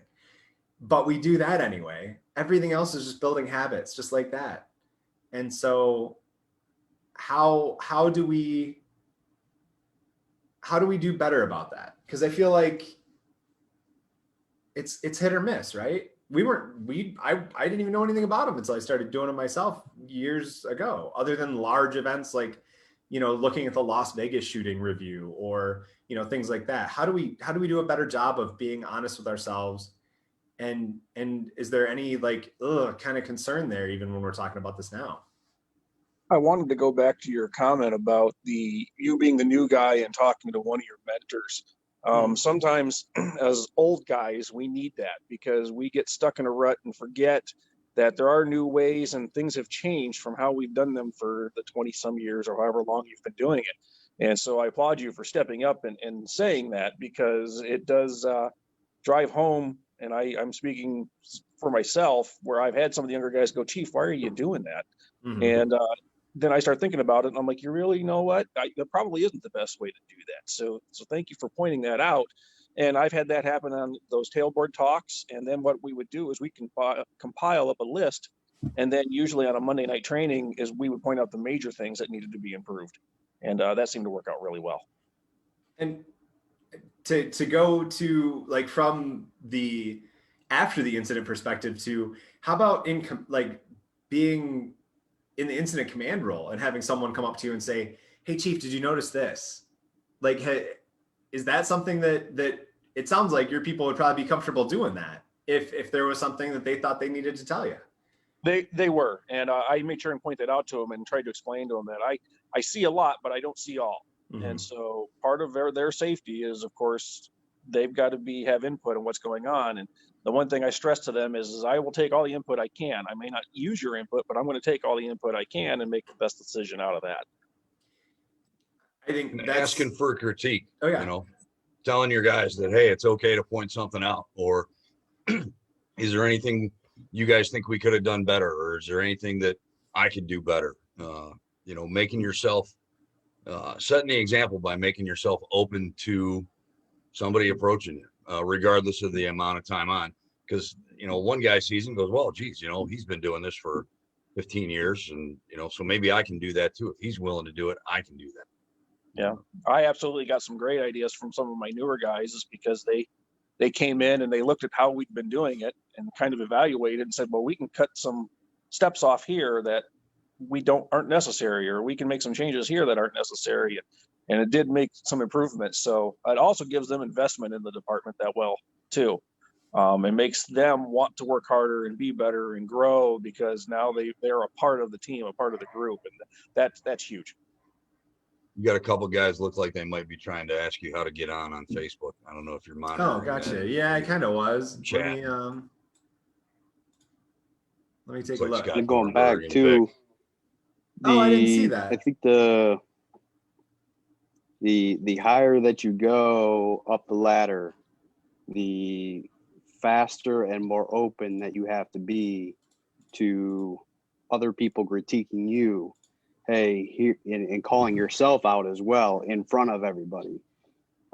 But we do that anyway. Everything else is just building habits, just like that. And so how do we do better about that? Because I feel like it's hit or miss, right? I didn't even know anything about them until I started doing them myself years ago, other than large events like, looking at the Las Vegas shooting review, or, things like that. How do we do a better job of being honest with ourselves? And is there any kind of concern there, even when we're talking about this now? I wanted to go back to your comment about you being the new guy and talking to one of your mentors. Sometimes as old guys, we need that, because we get stuck in a rut and forget that there are new ways, and things have changed from how we've done them for the 20 some years or however long you've been doing it. And so I applaud you for stepping up and saying that, because it does drive home. And I'm speaking for myself, where I've had some of the younger guys go, Chief, why are you doing that? Mm-hmm. And then I start thinking about it, and I'm like, you really know what? That probably isn't the best way to do that. So thank you for pointing that out. And I've had that happen on those tailboard talks. And then what we would do is we can compile up a list. And then usually on a Monday night training is we would point out the major things that needed to be improved. And that seemed to work out really well. And to go to from the after the incident perspective to how about being in the incident command role and having someone come up to you and say, hey, Chief, did you notice this? Is that something that it sounds like your people would probably be comfortable doing that if there was something that they thought they needed to tell you? They were. And I made sure and point that out to them and tried to explain to them that I see a lot, but I don't see all. Mm-hmm. And so part of their safety is, of course, they've got to have input on what's going on. And the one thing I stress to them is I will take all the input I can. I may not use your input, but I'm going to take all the input I can and make the best decision out of that. I think asking for critique. Oh, yeah. Telling your guys that, hey, it's okay to point something out, or is there anything you guys think we could have done better, or is there anything that I could do better? Making yourself setting the example by making yourself open to somebody approaching you, regardless of the amount of time on. Because, one guy sees and goes, well, geez, he's been doing this for 15 years. And, so maybe I can do that too. If he's willing to do it, I can do that. Yeah, I absolutely got some great ideas from some of my newer guys, is because they came in and they looked at how we'd been doing it and kind of evaluated and said, well, we can cut some steps off here that aren't necessary, or we can make some changes here that aren't necessary. and it did make some improvements. So it also gives them investment in the department that well too. It makes them want to work harder and be better and grow because now they're a part of the team, a part of the group, and that's huge. You got a couple guys look like they might be trying to ask you how to get on Facebook. I don't know if you're monitoring. Oh, gotcha. Yeah, I kind of was. Chat. Let me take It's a like look. Scott And going Thornburg back and to Vic. Oh, I didn't see that. I think the higher that you go up the ladder, the faster and more open that you have to be to other people critiquing you. Hey, here and calling yourself out as well in front of everybody.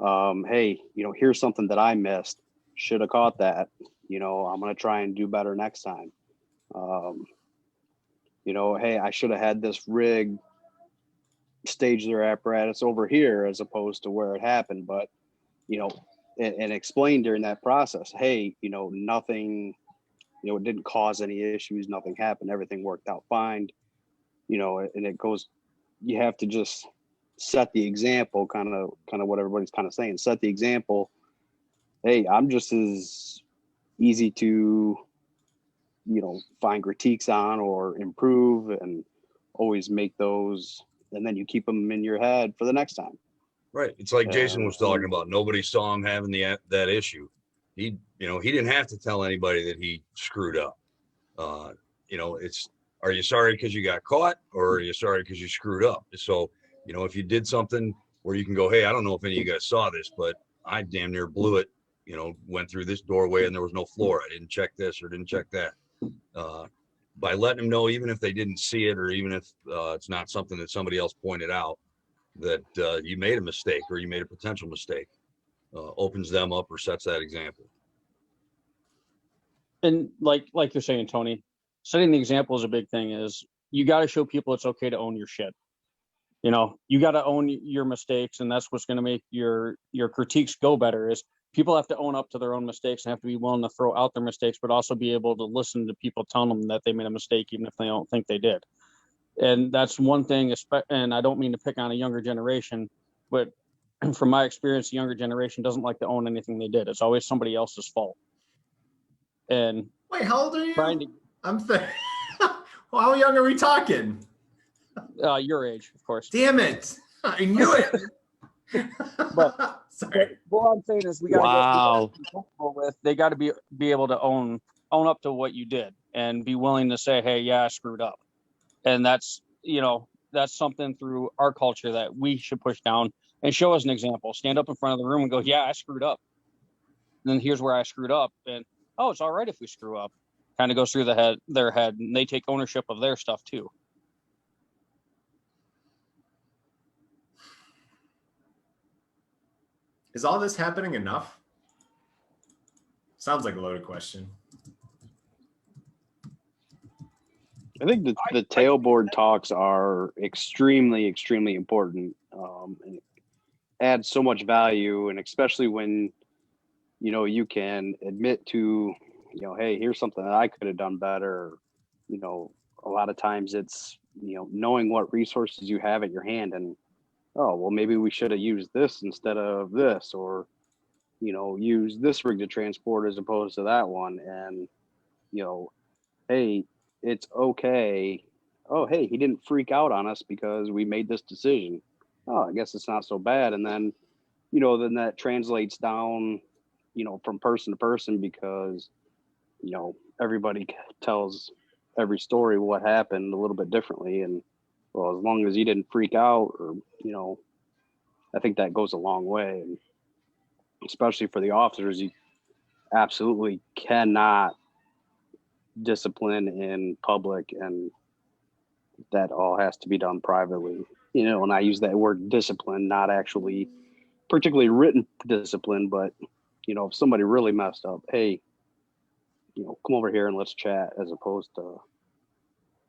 Hey, here's something that I missed. Should have caught that. I'm gonna try and do better next time. Hey, I should have had this rig stage their apparatus over here as opposed to where it happened. But, and explain during that process, hey, nothing, it didn't cause any issues. Nothing happened. Everything worked out fine. And it goes, you have to just set the example, kind of what everybody's kind of saying, set the example. Hey, I'm just as easy to, find critiques on or improve and always make those. And then you keep them in your head for the next time. Right. It's like Jason was talking about. Nobody saw him having that issue. He didn't have to tell anybody that he screwed up. Are you sorry because you got caught, or are you sorry because you screwed up? So, if you did something where you can go, hey, I don't know if any of you guys saw this, but I damn near blew it. Went through this doorway and there was no floor. I didn't check this or didn't check that. By letting them know, even if they didn't see it, or even if it's not something that somebody else pointed out, that you made a mistake or you made a potential mistake, opens them up or sets that example. And like you're saying, Tony, setting the example is a big thing. Is you got to show people it's okay to own your shit. You got to own your mistakes, and that's what's going to make your critiques go better. Is people have to own up to their own mistakes and have to be willing to throw out their mistakes, but also be able to listen to people telling them that they made a mistake, even if they don't think they did. And that's one thing. And I don't mean to pick on a younger generation, but from my experience, the younger generation doesn't like to own anything they did. It's always somebody else's fault. And wait, how old are you? Well, how young are we talking? Your age, of course. Damn it! I knew it. But sorry. What I'm saying is, we got to be comfortable with. They got to be able to own up to what you did and be willing to say, hey, yeah, I screwed up. And that's something through our culture that we should push down and show as an example. Stand up in front of the room and go, yeah, I screwed up. And then here's where I screwed up. And it's all right if we screw up. Kind of goes through their head, and they take ownership of their stuff too. Is all this happening enough? Sounds like a loaded question. I think the tailboard talks are extremely, extremely important, and add so much value, and especially when you can admit to hey, here's something that I could have done better. A lot of times it's knowing what resources you have at your hand, and maybe we should have used this instead of this, or use this rig to transport as opposed to that one. And hey, it's okay. Oh, hey, he didn't freak out on us because we made this decision. Oh, I guess it's not so bad. And then then that translates down from person to person, because everybody tells every story what happened a little bit differently. And well, as long as you didn't freak out, or I think that goes a long way. And especially for the officers, you absolutely cannot discipline in public, and that all has to be done privately. And I use that word discipline, not actually particularly written discipline, but if somebody really messed up, hey, come over here and let's chat, as opposed to,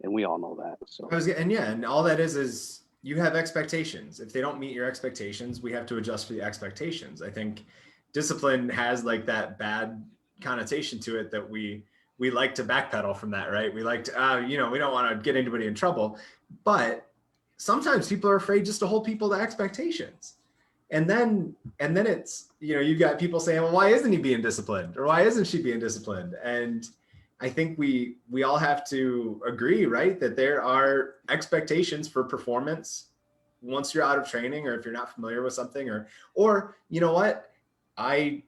and we all know that. So and all that is you have expectations. If they don't meet your expectations, we have to adjust for the expectations. I think discipline has like that bad connotation to it that we like to backpedal from that, right? We like to, we don't want to get anybody in trouble, but sometimes people are afraid just to hold people to expectations. And then it's, you've got people saying, well, why isn't he being disciplined? Or why isn't she being disciplined? And I think we all have to agree, right, that there are expectations for performance once you're out of training, or if you're not familiar with something, or you know what, I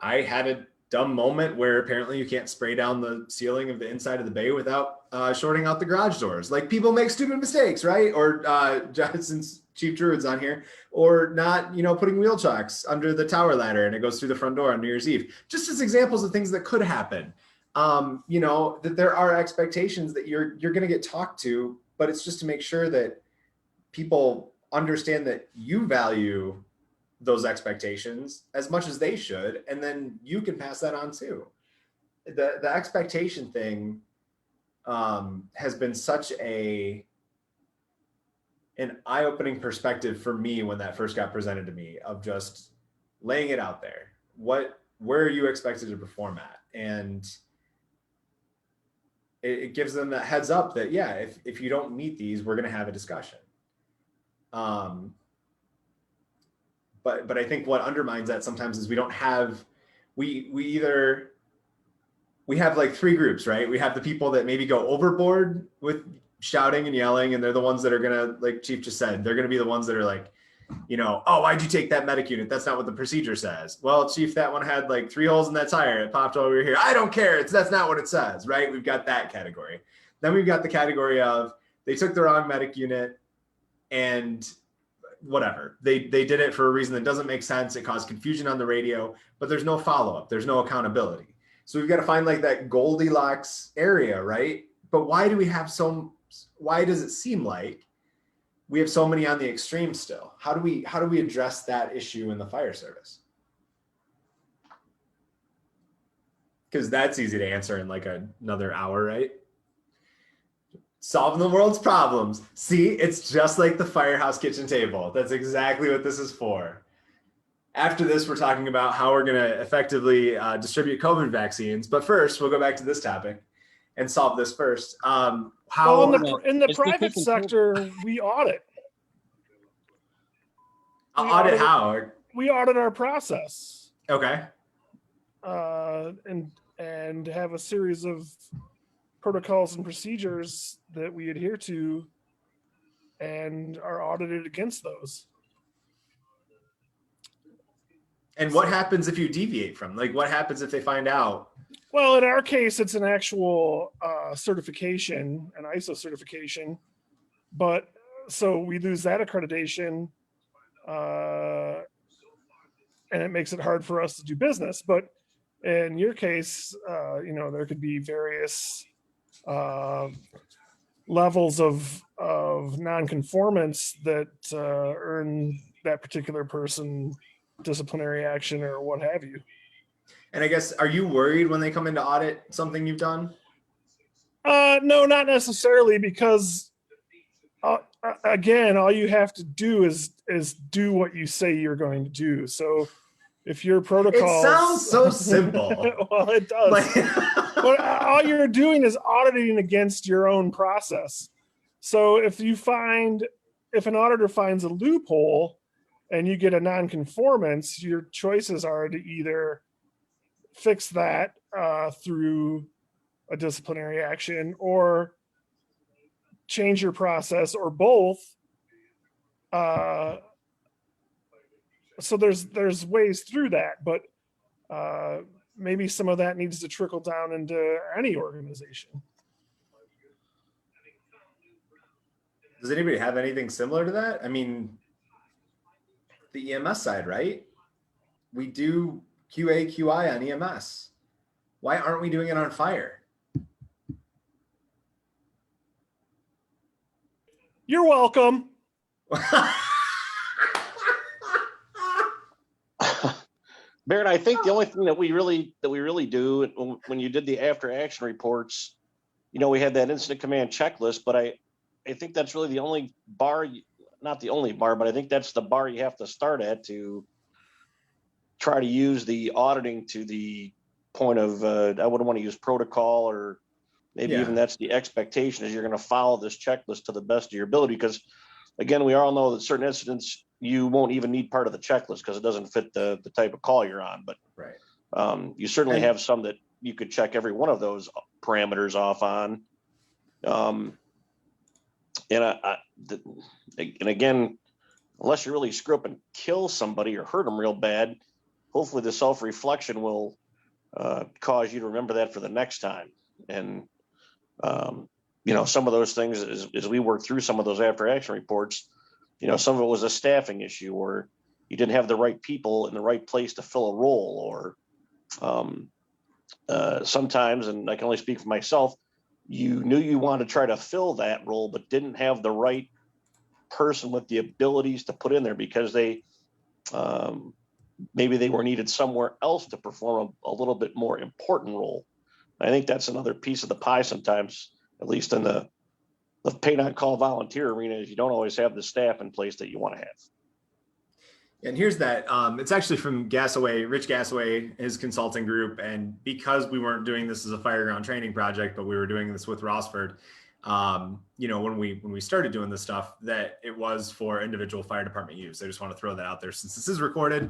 had a dumb moment where apparently you can't spray down the ceiling of the inside of the bay without shorting out the garage doors. Like, people make stupid mistakes, right? Or since Chief Druid's on here, or not, putting wheel chocks under the tower ladder and it goes through the front door on New Year's Eve. Just as examples of things that could happen. That there are expectations that you're going to get talked to, but it's just to make sure that people understand that you value those expectations as much as they should, and then you can pass that on too. The expectation thing has been such an eye-opening perspective for me when that first got presented to me, of just laying it out there. Where are you expected to perform at? And it gives them that heads up that, yeah, if you don't meet these, we're going to have a discussion. But I think what undermines that sometimes is we have like three groups, right? We have the people that maybe go overboard with shouting and yelling, and they're the ones that are gonna, like Chief just said, they're gonna be the ones that are like, oh, why'd you take that medic unit? That's not what the procedure says. Well, Chief, that one had like 3 holes in that tire. It popped while we were here. I don't care. That's not what it says, right? We've got that category. Then we've got the category of they took the wrong medic unit and whatever. They did it for a reason that doesn't make sense. It caused confusion on the radio, but there's no follow-up. There's no accountability. So we've got to find like that Goldilocks area, right? But why does it seem like we have so many on the extreme still? How do we address that issue in the fire service? Because that's easy to answer in like another hour, right? Solving the world's problems. See, it's just like the firehouse kitchen table. That's exactly what this is for. After this, we're talking about how we're going to effectively distribute COVID vaccines. But first, we'll go back to this topic and solve this first. In the private sector, we audit. Audit how? We audit our process. Okay. And have a series of protocols and procedures that we adhere to, and are audited against those. And what happens if you deviate from? Like, what happens if they find out? Well, in our case, it's an actual certification, an ISO certification. But so we lose that accreditation, and it makes it hard for us to do business. But in your case, there could be various levels of nonconformance that earn that particular person disciplinary action or what have you. And I guess, are you worried when they come in to audit something you've done? No, not necessarily, because again, all you have to do is do what you say you're going to do. So if your protocol, it sounds so simple. Well, it does. But all you're doing is auditing against your own process. So if an auditor finds a loophole and you get a nonconformance, your choices are to either fix that through a disciplinary action, or change your process, or both. So there's ways through that, but maybe some of that needs to trickle down into any organization. Does anybody have anything similar to that? I mean, the EMS side, right? We do QA, QI on EMS. Why aren't we doing it on fire? You're welcome. Barrett, I think the only thing that we really do when you did the after action reports, we had that incident command checklist, but I think that's really the only bar, not the only bar, but I think that's the bar you have to start at to try to use the auditing to the point of, I wouldn't want to use protocol or, Maybe Yeah. even that's the expectation, is you're going to follow this checklist to the best of your ability. Because again, we all know that certain incidents you won't even need part of the checklist because it doesn't fit the type of call you're on. But right. you certainly And- have some that you could check every one of those parameters off on. And again, unless you really screw up and kill somebody or hurt them real bad, hopefully the self-reflection will cause you to remember that for the next time. And some of those things, as we work through some of those after action reports, some of it was a staffing issue, or you didn't have the right people in the right place to fill a role, or sometimes, and I can only speak for myself, you knew you wanted to try to fill that role, but didn't have the right person with the abilities to put in there because they maybe they were needed somewhere else to perform a little bit more important role. I think that's another piece of the pie sometimes, at least in the paid on call volunteer arena, is you don't always have the staff in place that you want to have. And here's that. It's actually from Gasaway, Rich Gasaway, his consulting group. And because we weren't doing this as a Fireground training project, but we were doing this with Rossford, when we started doing this stuff, that it was for individual fire department use. I just want to throw that out there since this is recorded.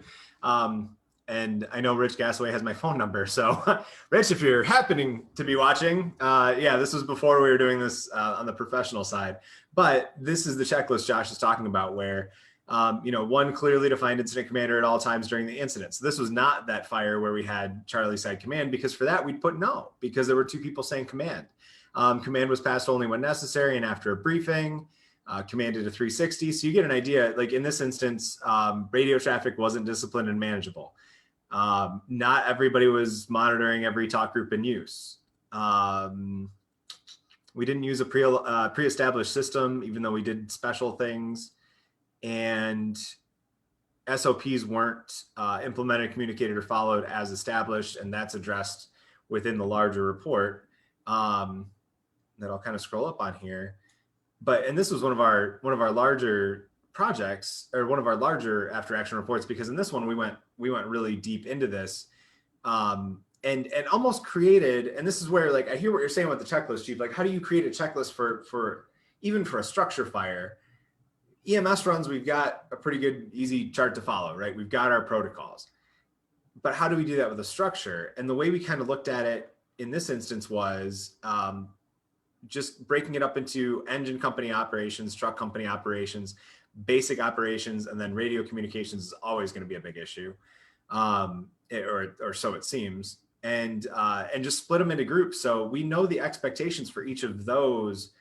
And I know Rich Gasaway has my phone number. So Rich, if you're happening to be watching, this was before we were doing this on the professional side. But this is the checklist Josh is talking about where, one clearly defined incident commander at all times during the incident. So this was not that fire where we had Charlie side command, because for that we'd put no, because there were two people saying command. Command was passed only when necessary and after a briefing. Commanded a 360. So you get an idea, like in this instance, radio traffic wasn't disciplined and manageable. Not everybody was monitoring every talk group in use. We didn't use a pre-established system, even though we did special things. And SOPs weren't implemented, communicated, or followed as established, and that's addressed within the larger report that I'll kind of scroll up on here. And this was one of our larger projects, or one of our larger after action reports, because in this one we went really deep into this, and almost created. And this is where, like, I hear what you're saying with the checklist, Chief. Like, how do you create a checklist for even for a structure fire? EMS runs, we've got a pretty good, easy chart to follow, right? We've got our protocols. But how do we do that with a structure? And the way we kind of looked at it in this instance was just breaking it up into engine company operations, truck company operations, basic operations, and then radio communications is always going to be a big issue, or so it seems. And just split them into groups. So we know the expectations for each of those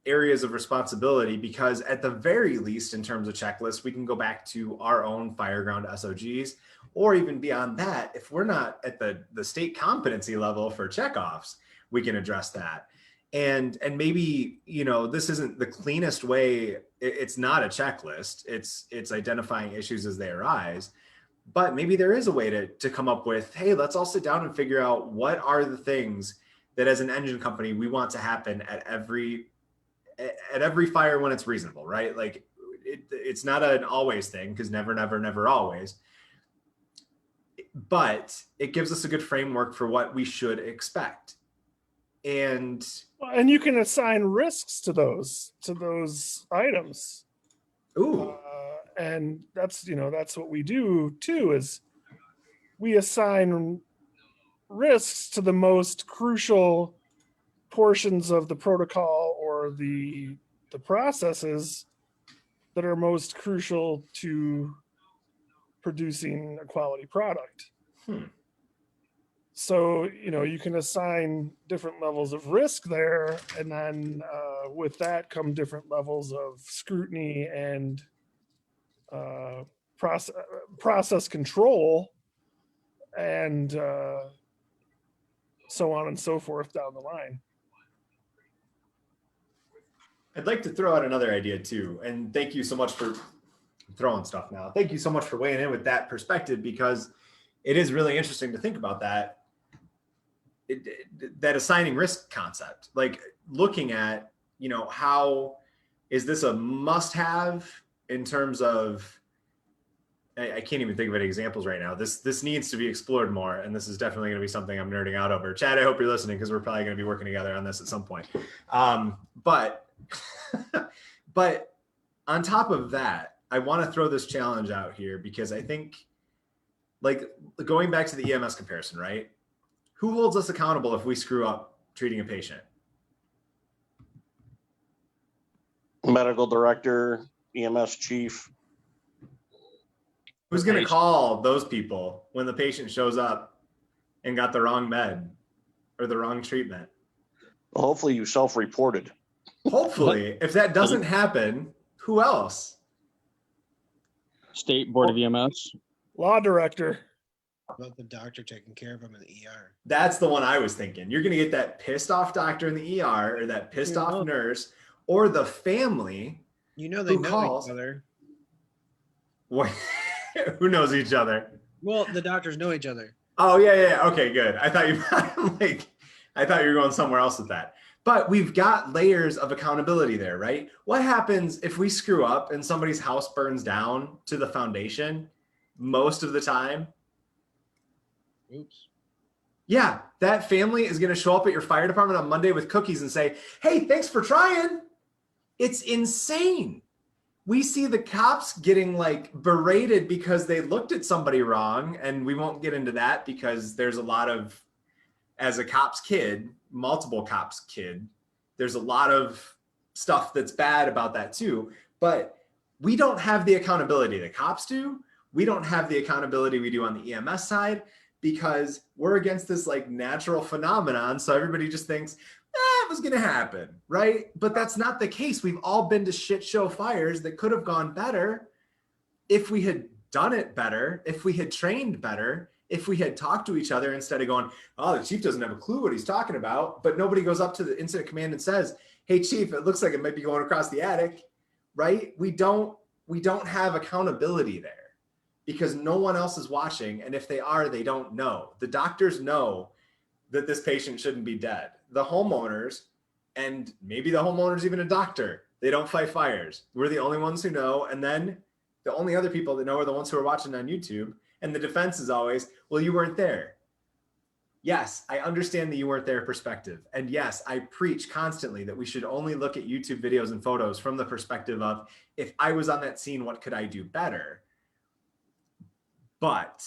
areas of responsibility, because at the very least, in terms of checklists, we can go back to our own Fireground SOGs, or even beyond that, if we're not at the state competency level for checkoffs, we can address that. And maybe, this isn't the cleanest way. It's not a checklist. It's identifying issues as they arise, but maybe there is a way to come up with, hey, let's all sit down and figure out what are the things that as an engine company, we want to happen at every fire when it's reasonable, right? Like it's not an always thing, because never always, but it gives us a good framework for what we should expect. And you can assign risks to those items. Ooh. And that's what we do too, is we assign risks to the most crucial portions of the protocol or the processes that are most crucial to producing a quality product. So, you can assign different levels of risk there, and then with that come different levels of scrutiny and process control, and so on and so forth down the line. I'd like to throw out another idea too. And thank you so much for throwing stuff now. Thank you so much for weighing in with that perspective, because it is really interesting to think about that assigning risk concept, like looking at, how is this a must have in terms of I can't even think of any examples right now. This needs to be explored more, and this is definitely going to be something I'm nerding out over. Chad, I hope you're listening because we're probably going to be working together on this at some point. But but on top of that, I want to throw this challenge out here because I think, like, going back to the EMS comparison, right? Who holds us accountable if we screw up treating a patient? Medical director, EMS chief. Who's going to call those people when the patient shows up and got the wrong med or the wrong treatment? Hopefully you self-reported. Hopefully. If that doesn't happen, who else? State Board of EMS. Law director. About the doctor taking care of him in the ER. That's the one I was thinking. You're going to get that pissed off doctor in the ER or that pissed off nurse or the family. You know they who know calls. each other. What? Who knows each other? Well, the doctors know each other. Oh yeah. Okay, good. I thought you I thought you were going somewhere else with that. But we've got layers of accountability there, right? What happens if we screw up and somebody's house burns down to the foundation most of the time? Oops. Yeah, that family is going to show up at your fire department on Monday with cookies and say, "Hey, thanks for trying." It's insane. We see the cops getting like berated because they looked at somebody wrong, and we won't get into that because there's a lot of, as a cop's kid, multiple cops kid, there's a lot of stuff that's bad about that too. But we don't have the accountability the cops do. We don't have the accountability we do on the EMS side because we're against this like natural phenomenon. So everybody just thinks, it was going to happen, right? But that's not the case. We've all been to shit show fires that could have gone better if we had done it better, if we had trained better, if we had talked to each other instead of going, oh, the chief doesn't have a clue what he's talking about. But nobody goes up to the incident command and says, hey, chief, it looks like it might be going across the attic, right? We don't have accountability there because no one else is watching. And if they are, they don't know. The doctors know that this patient shouldn't be dead. The homeowners, and maybe the homeowner's even a doctor, they don't fight fires. We're the only ones who know. And then the only other people that know are the ones who are watching on YouTube. And the defense is always, well, you weren't there. Yes, I understand the you weren't there perspective. And yes, I preach constantly that we should only look at YouTube videos and photos from the perspective of, if I was on that scene, what could I do better? But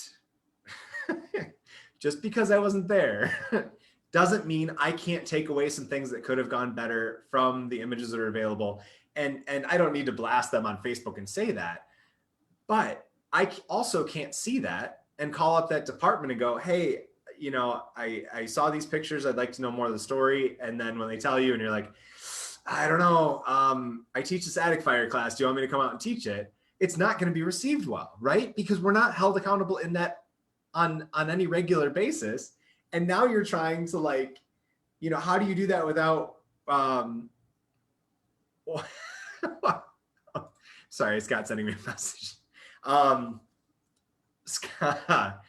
just because I wasn't there doesn't mean I can't take away some things that could have gone better from the images that are available. And I don't need to blast them on Facebook and say that, but I also can't see that and call up that department and go, hey, you know, I saw these pictures. I'd like to know more of the story. And then when they tell you and you're like, I don't know, I teach this attic fire class. Do you want me to come out and teach it? It's not going to be received well, right? Because we're not held accountable in that on any regular basis. And now you're trying to, like, you know, how do you do that without, sorry, Scott sending me a message. Scott,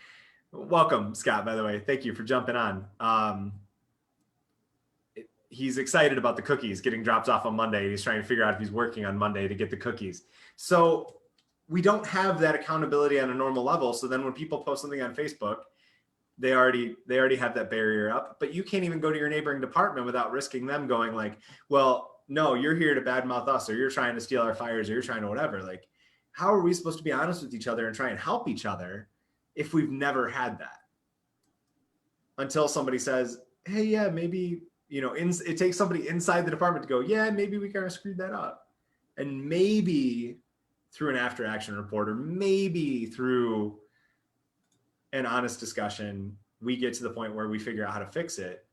welcome, Scott, by the way. Thank you for jumping on. He's excited about the cookies getting dropped off on Monday. He's trying to figure out if he's working on Monday to get the cookies. So we don't have that accountability on a normal level. So then when people post something on Facebook, they already have that barrier up, but you can't even go to your neighboring department without risking them going like, well, no, you're here to badmouth us, or you're trying to steal our fires, or you're trying to whatever. Like, how are we supposed to be honest with each other and try and help each other if we've never had that? Until somebody says, hey, yeah, maybe, you know, it takes somebody inside the department to go, yeah, maybe we kind of screwed that up. And maybe through an after action report, or maybe through an honest discussion, we get to the point where we figure out how to fix it.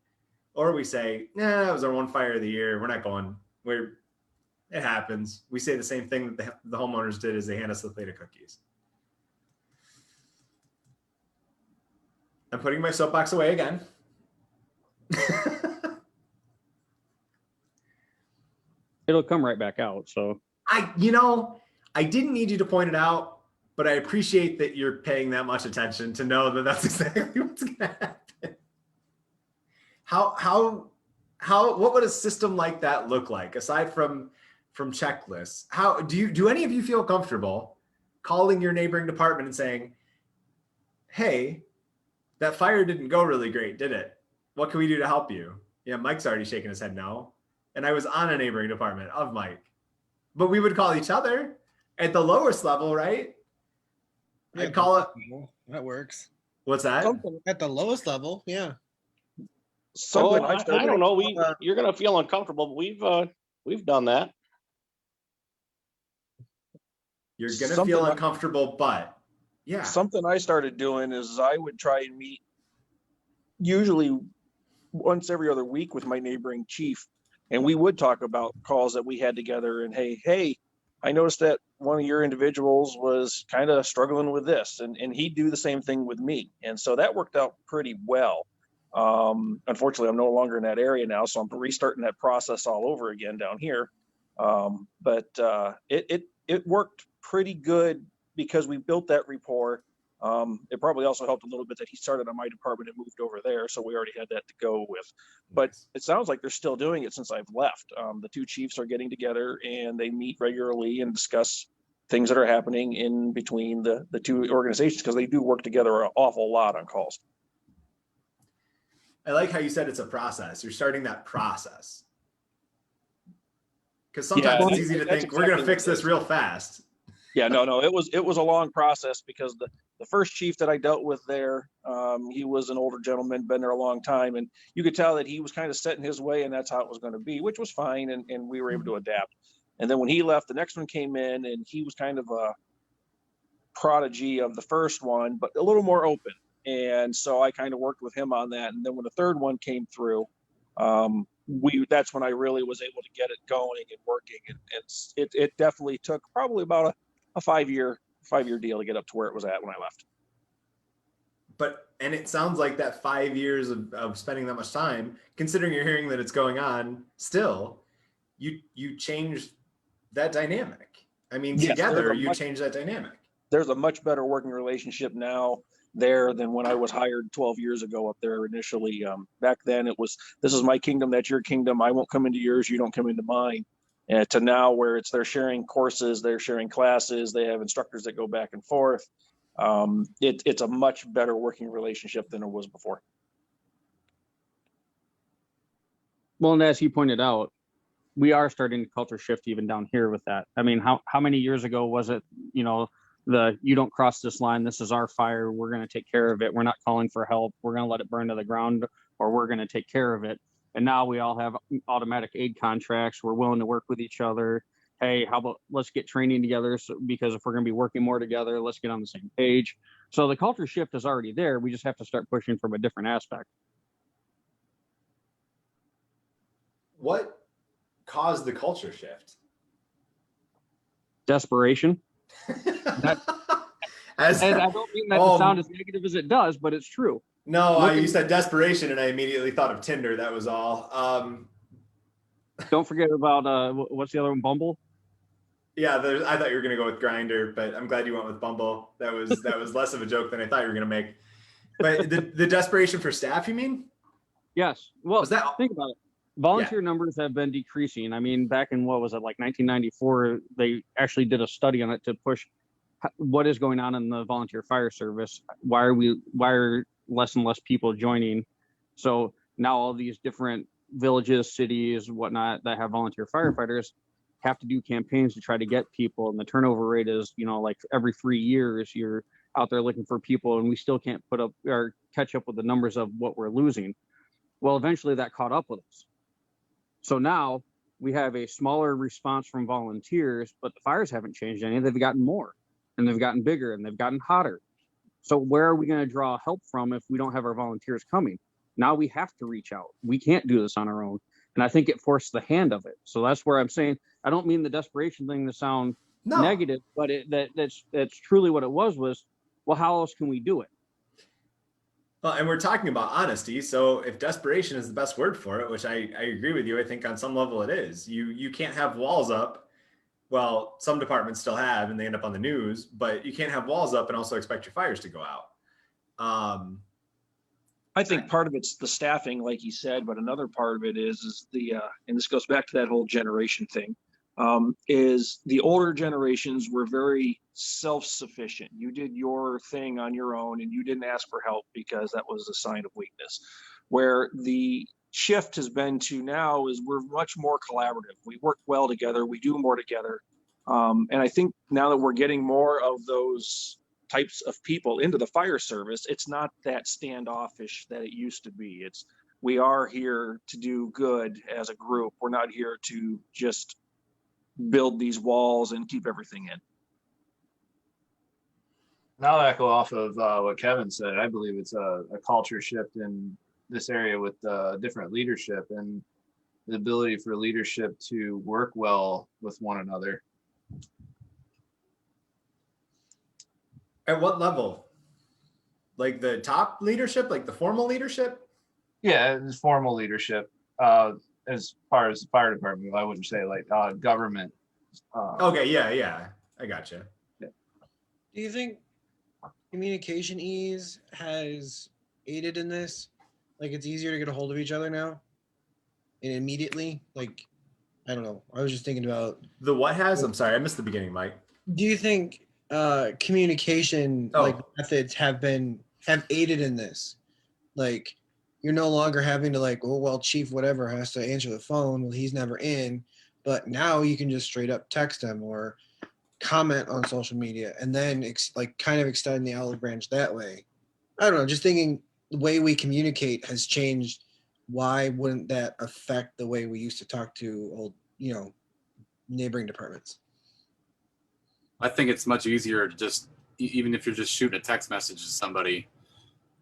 Or we say, nah, that was our one fire of the year. We're not going. It happens. We say the same thing that the homeowners did as they hand us the plate of cookies. I'm putting my soapbox away again. It'll come right back out. So I didn't need you to point it out, but I appreciate that you're paying that much attention to know that that's exactly what's going to happen. What would a system like that look like aside from checklists? How do any of you feel comfortable calling your neighboring department and saying, hey, that fire didn't go really great, did it? What can we do to help you? Yeah, Mike's already shaking his head no. And I was on a neighboring department of Mike. But we would call each other at the lowest level, right? I'd call it. That works. What's that? Something, At the lowest level, yeah. something I don't know. You're gonna feel uncomfortable, but we've done that. You're going to Something feel I- uncomfortable, but yeah. Something I started doing is I would try and meet usually once every other week with my neighboring chief, and we would talk about calls that we had together. And hey, I noticed that one of your individuals was kind of struggling with this, and he'd do the same thing with me, and so that worked out pretty well. Unfortunately, I'm no longer in that area now, so I'm restarting that process all over again down here. But it worked pretty good because we built that rapport. It probably also helped a little bit that he started on my department and moved over there, so we already had that to go with. But it sounds like they're still doing it since I've left. The two chiefs are getting together and they meet regularly and discuss things that are happening in between the two organizations, because they do work together an awful lot on calls. I like how you said it's a process. You're starting that process. Because sometimes Yeah, it's easy to that's think we're going to exactly fix what it this real fast. Yeah, no, it was a long process, because the first chief that I dealt with there, he was an older gentleman, been there a long time, and you could tell that he was kind of set in his way, and that's how it was going to be, which was fine, and we were able to adapt. And then when he left, the next one came in, and he was kind of a prodigy of the first one, but a little more open. And so I kind of worked with him on that. And then when the third one came through, that's when I really was able to get it going and working. And it definitely took probably about a 5-year deal to get up to where it was at when I left. And it sounds like that 5 years of spending that much time, considering you're hearing that it's going on still, you changed that dynamic. I mean, Yes, together you changed that dynamic. There's a much better working relationship now there than when I was hired 12 years ago up there initially. Back then it was, this is my kingdom, that's your kingdom. I won't come into yours, you don't come into mine. And to now where they're sharing courses, they're sharing classes, they have instructors that go back and forth. It's a much better working relationship than it was before. Well, and as he pointed out, we are starting to culture shift even down here with that. I mean, how many years ago was it, you don't cross this line, this is our fire, we're going to take care of it, we're not calling for help, we're going to let it burn to the ground, or we're going to take care of it. And now we all have automatic aid contracts, we're willing to work with each other. Hey, how about let's get training together, because if we're going to be working more together, let's get on the same page. So the culture shift is already there, we just have to start pushing from a different aspect. What caused the culture shift? Desperation. And I don't mean that to sound as negative as it does, but it's true. No, you said desperation, and I immediately thought of Tinder. That was all. Don't forget about what's the other one? Bumble. Yeah, I thought you were going to go with Grindr, but I'm glad you went with Bumble. That was less of a joke than I thought you were going to make. But the desperation for staff, you mean? Yes. Well, think about it. Volunteer numbers have been decreasing. I mean, back in what was it, like 1994, they actually did a study on it to push what is going on in the volunteer fire service. Why are less and less people joining? So now all these different villages, cities, whatnot that have volunteer firefighters have to do campaigns to try to get people, and the turnover rate is, like every 3 years you're out there looking for people, and we still can't put up or catch up with the numbers of what we're losing. Well, eventually that caught up with us. So now we have a smaller response from volunteers, but the fires haven't changed any. They've gotten more, and they've gotten bigger, and they've gotten hotter. So where are we going to draw help from if we don't have our volunteers coming? Now we have to reach out. We can't do this on our own. And I think it forced the hand of it. So that's where I'm saying, I don't mean the desperation thing to sound negative, but that's truly what it was, well, how else can we do it? Well, and we're talking about honesty. So if desperation is the best word for it, which I agree with you, I think on some level it is. You can't have walls up. Well, some departments still have, and they end up on the news, but you can't have walls up and also expect your fires to go out. I think part of it's the staffing, like you said, but another part of it is the and this goes back to that whole generation thing. is the older generations were very self-sufficient. You did your thing on your own and you didn't ask for help because that was a sign of weakness. Where the shift has been to now is we're much more collaborative. We work well together. We do more together. And I think now that we're getting more of those types of people into the fire service, it's not that standoffish that it used to be. It's, we are here to do good as a group. We're not here to just build these walls and keep everything in. Now that I go off of what Kevin said, I believe it's a culture shift in this area with different leadership and the ability for leadership to work well with one another. At what level? Like the top leadership, like the formal leadership? Yeah, it's formal leadership. As far as the fire department, I wouldn't say like government. Okay, yeah, I gotcha. Yeah. Do you think communication ease has aided in this? Like it's easier to get a hold of each other now and immediately? Like, I don't know. I was just thinking about The what has? I'm sorry, I missed the beginning, Mike. do you think communication like methods have aided in this? Like you're no longer having to like, oh well, chief whatever has to answer the phone. Well, he's never in, but now you can just straight up text him or comment on social media and then like kind of extend the olive branch that way. I don't know, just thinking the way we communicate has changed. Why wouldn't that affect the way we used to talk to old, neighboring departments? I think it's much easier to just, even if you're just shooting a text message to somebody,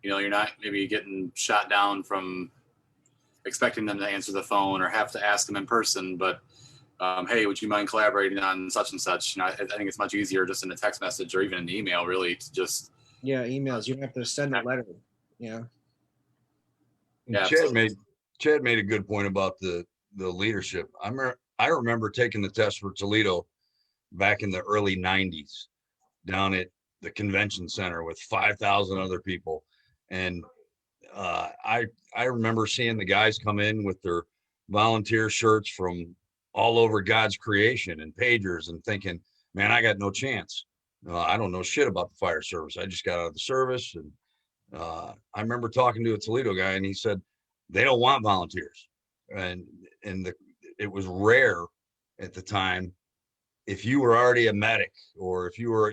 you're not maybe getting shot down from expecting them to answer the phone or have to ask them in person, but hey, would you mind collaborating on such and such? I think it's much easier just in a text message or even an email, really, to just. Yeah, emails. You don't have to send a letter. Yeah. Yeah. Chad made a good point about the leadership. I remember taking the test for Toledo back in the early 90s down at the convention center with 5,000 other people. And I remember seeing the guys come in with their volunteer shirts from all over God's creation and pagers and thinking, man, I got no chance. I don't know shit about the fire service. I just got out of the service. And I remember talking to a Toledo guy and he said, they don't want volunteers. And it was rare at the time. If you were already a medic or if you were,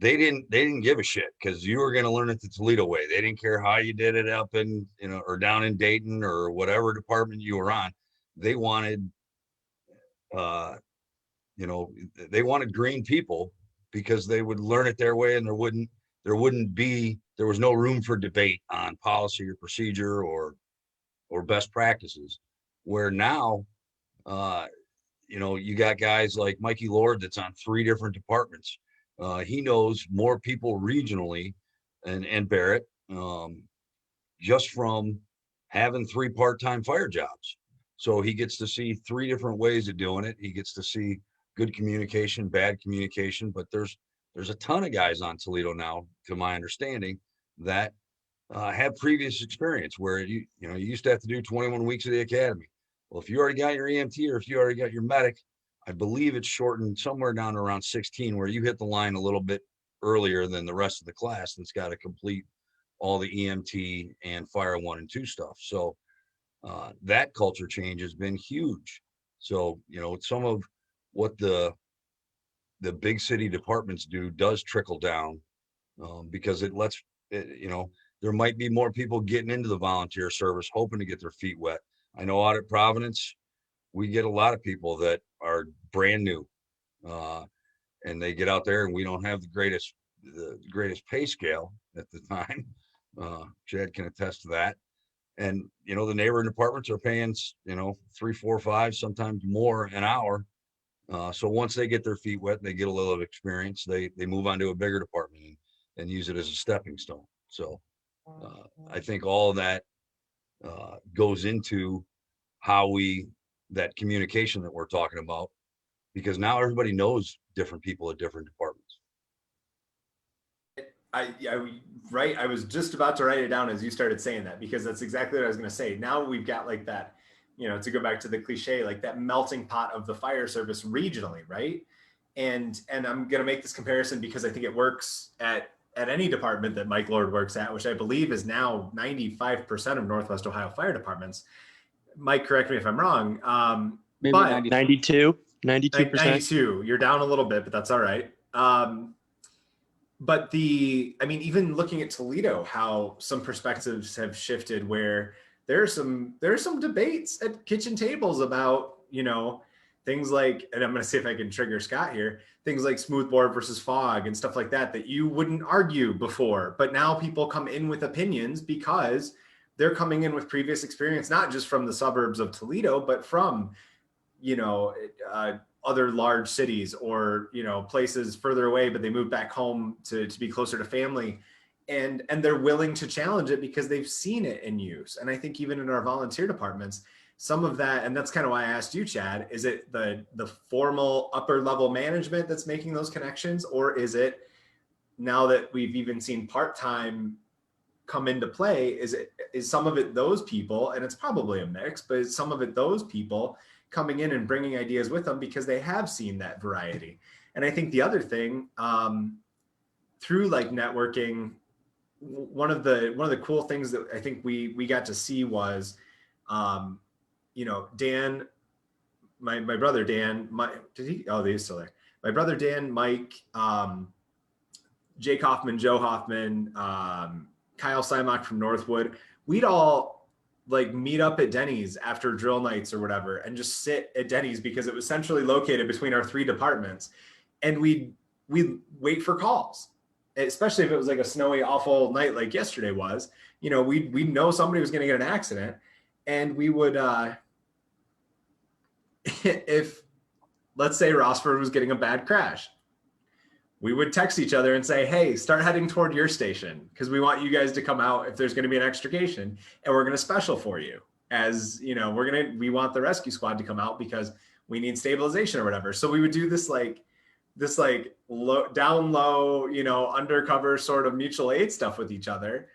they didn't give a shit because you were going to learn it the Toledo way. They didn't care how you did it up in, or down in Dayton or whatever department you were on. They wanted, they wanted green people because they would learn it their way and there was no room for debate on policy or procedure or best practices. Where now, you got guys like Mikey Lord that's on 3 different departments. He knows more people regionally and Barrett, just from having 3 part-time fire jobs. So he gets to see 3 different ways of doing it. He gets to see good communication, bad communication, but there's a ton of guys on Toledo now, to my understanding, that have previous experience where you used to have to do 21 weeks of the academy. Well, if you already got your EMT or if you already got your medic, I believe it's shortened somewhere down to around 16, where you hit the line a little bit earlier than the rest of the class that's got to complete all the EMT and Fire 1 and 2 stuff. So that culture change has been huge. So, some of what the big city departments do does trickle down because it lets, there might be more people getting into the volunteer service, hoping to get their feet wet. I know out at Providence, we get a lot of people that are brand new and they get out there and we don't have the greatest pay scale at the time. Chad can attest to that. And, the neighboring departments are paying, $3, $4, $5, sometimes more an hour. So once they get their feet wet and they get a little of experience, they move on to a bigger department and use it as a stepping stone. So I think all of that goes into how that communication that we're talking about, because now everybody knows different people at different departments. I was just about to write it down as you started saying that, because that's exactly what I was going to say. Now we've got like that to go back to the cliche, like that melting pot of the fire service regionally, right? And I'm going to make this comparison because I think it works at any department that Mike Lord works at, which I believe is now 95% of Northwest Ohio fire departments. Mike, correct me if I'm wrong. Maybe but 92%. 92. You're down a little bit, but that's all right. But even looking at Toledo, how some perspectives have shifted, where there are some debates at kitchen tables about, things like, and I'm going to see if I can trigger Scott here, things like smoothbore versus fog and stuff like that you wouldn't argue before. But now people come in with opinions because they're coming in with previous experience, not just from the suburbs of Toledo, but from, other large cities or, places further away, but they moved back home to be closer to family. And they're willing to challenge it because they've seen it in use. And I think even in our volunteer departments, some of that, and that's kind of why I asked you, Chad, is it the formal upper level management that's making those connections? Or is it, now that we've even seen part-time come into play, is some of it those people, and it's probably a mix, but is some of it those people coming in and bringing ideas with them because they have seen that variety? And I think the other thing, through like networking, one of the cool things that I think we got to see was, Dan, my brother Dan, he's still there. My brother Dan, Mike, Jake Hoffman, Joe Hoffman, Kyle Simok from Northwood, we'd all like meet up at Denny's after drill nights or whatever and just sit at Denny's because it was centrally located between our 3 departments. And we'd wait for calls, especially if it was like a snowy, awful night like yesterday was. We'd know somebody was going to get an accident, and we would, if let's say Rossford was getting a bad crash, we would text each other and say, hey, start heading toward your station because we want you guys to come out if there's going to be an extrication, and we're going to special for you. As we want the rescue squad to come out because we need stabilization or whatever. So we would do this down low, undercover sort of mutual aid stuff with each other.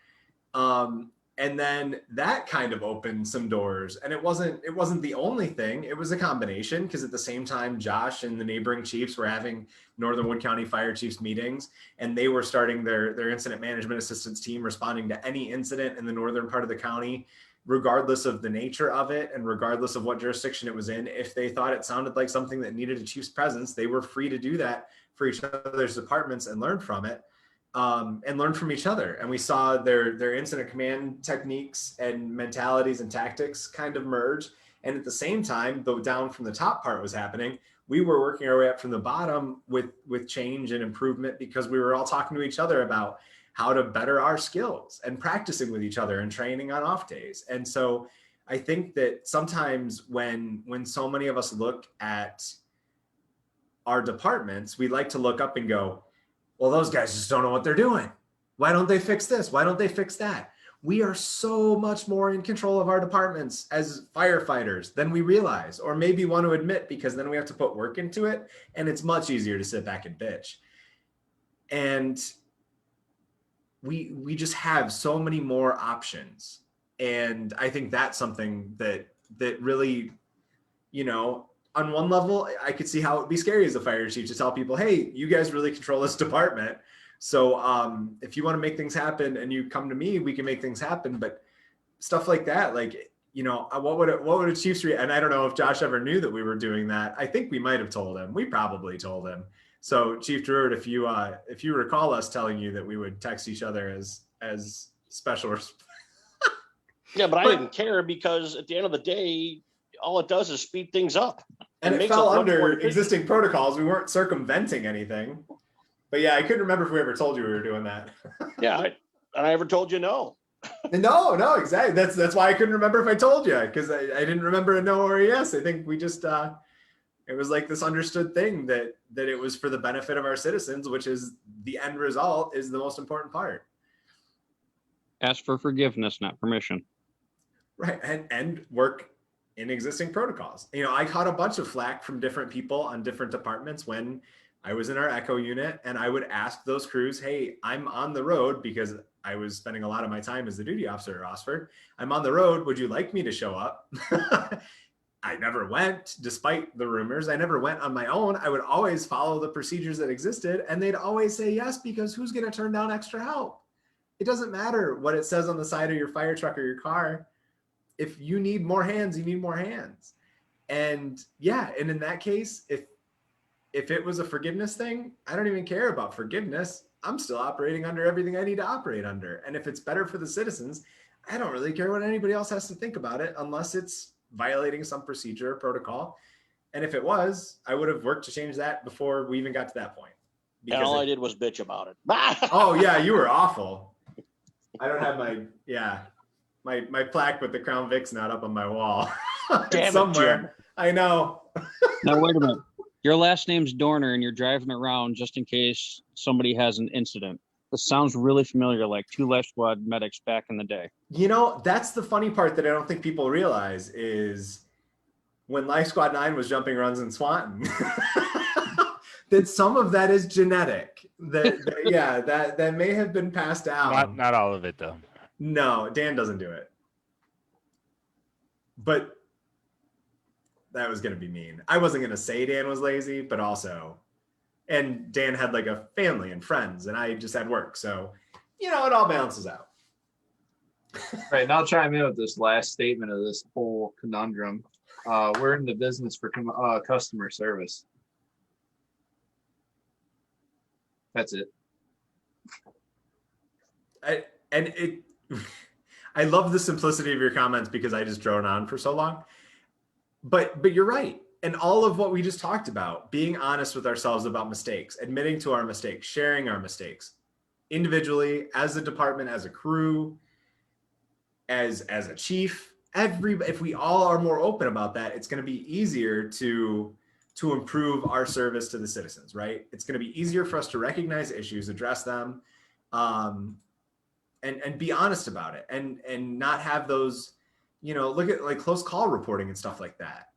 And then that kind of opened some doors, and it wasn't the only thing. It was a combination, because at the same time, Josh and the neighboring chiefs were having Northern Wood County Fire Chiefs meetings, and they were starting their incident management assistance team, responding to any incident in the northern part of the county, regardless of the nature of it and regardless of what jurisdiction it was in. If they thought it sounded like something that needed a chief's presence, they were free to do that for each other's departments and learn from it. And learn from each other. And we saw their incident command techniques and mentalities and tactics kind of merge. And at the same time, though down from the top part was happening, we were working our way up from the bottom with change and improvement, because we were all talking to each other about how to better our skills and practicing with each other and training on off days. And so I think that sometimes when so many of us look at our departments, we like to look up and go, well, those guys just don't know what they're doing. Why don't they fix this? Why don't they fix that? We are so much more in control of our departments as firefighters than we realize, or maybe want to admit, because then we have to put work into it, and it's much easier to sit back and bitch. And we just have so many more options. And I think that's something that really, on one level, I could see how it would be scary as a fire chief to tell people, hey, you guys really control this department. So if you want to make things happen and you come to me, we can make things happen. But stuff like that, what would a chief's and I don't know if Josh ever knew that we were doing that. I think we might have told him. We probably told him. So Chief Druid, if you recall us telling you that we would text each other as special. Yeah, but I didn't care, because at the end of the day, all it does is speed things up. And it fell under existing protocols. We weren't circumventing anything. But yeah, I couldn't remember if we ever told you we were doing that. Yeah, I ever told you no. No, exactly. That's why I couldn't remember if I told you, because I didn't remember a no or a yes. I think we just it was like this understood thing that it was for the benefit of our citizens, which is the end result is the most important part. Ask for forgiveness, not permission. Right, and work in existing protocols. I caught a bunch of flack from different people on different departments when I was in our Echo unit, and I would ask those crews, hey, I'm on the road because I was spending a lot of my time as the duty officer at Rossford. I'm on the road. Would you like me to show up? I never went, despite the rumors. I never went on my own. I would always follow the procedures that existed, and they'd always say yes, because who's going to turn down extra help? It doesn't matter what it says on the side of your fire truck or your car. If you need more hands, you need more hands. And yeah, and in that case, if it was a forgiveness thing, I don't even care about forgiveness. I'm still operating under everything I need to operate under. And if it's better for the citizens, I don't really care what anybody else has to think about it, unless it's violating some procedure or protocol. And if it was, I would have worked to change that before we even got to that point. And all I did was bitch about it. Oh yeah, you were awful. I don't have my plaque with the Crown Vic's not up on my wall. Damn it, somewhere. Jim. I know. Now wait a minute. Your last name's Dorner, and you're driving around just in case somebody has an incident. This sounds really familiar, like 2 Life Squad medics back in the day. You know, that's the funny part that I don't think people realize is when Life Squad 9 was jumping runs in Swanton, that some of that is genetic. That may have been passed down. Not all of it though. No, Dan doesn't do it. But that was going to be mean. I wasn't going to say Dan was lazy, but also, and Dan had like a family and friends, and I just had work. So, you know, it all balances out. Right, and I'll chime in with this last statement of this whole conundrum. We're in the business for customer service. That's it. I love the simplicity of your comments because I just drone on for so long. But you're right. And all of what we just talked about, being honest with ourselves about mistakes, admitting to our mistakes, sharing our mistakes individually, as a department, as a crew, as a chief, if we all are more open about that, it's going to be easier to improve our service to the citizens, right? It's going to be easier for us to recognize issues, address them, and be honest about it, and not have those, you know, look at like close call reporting and stuff like that.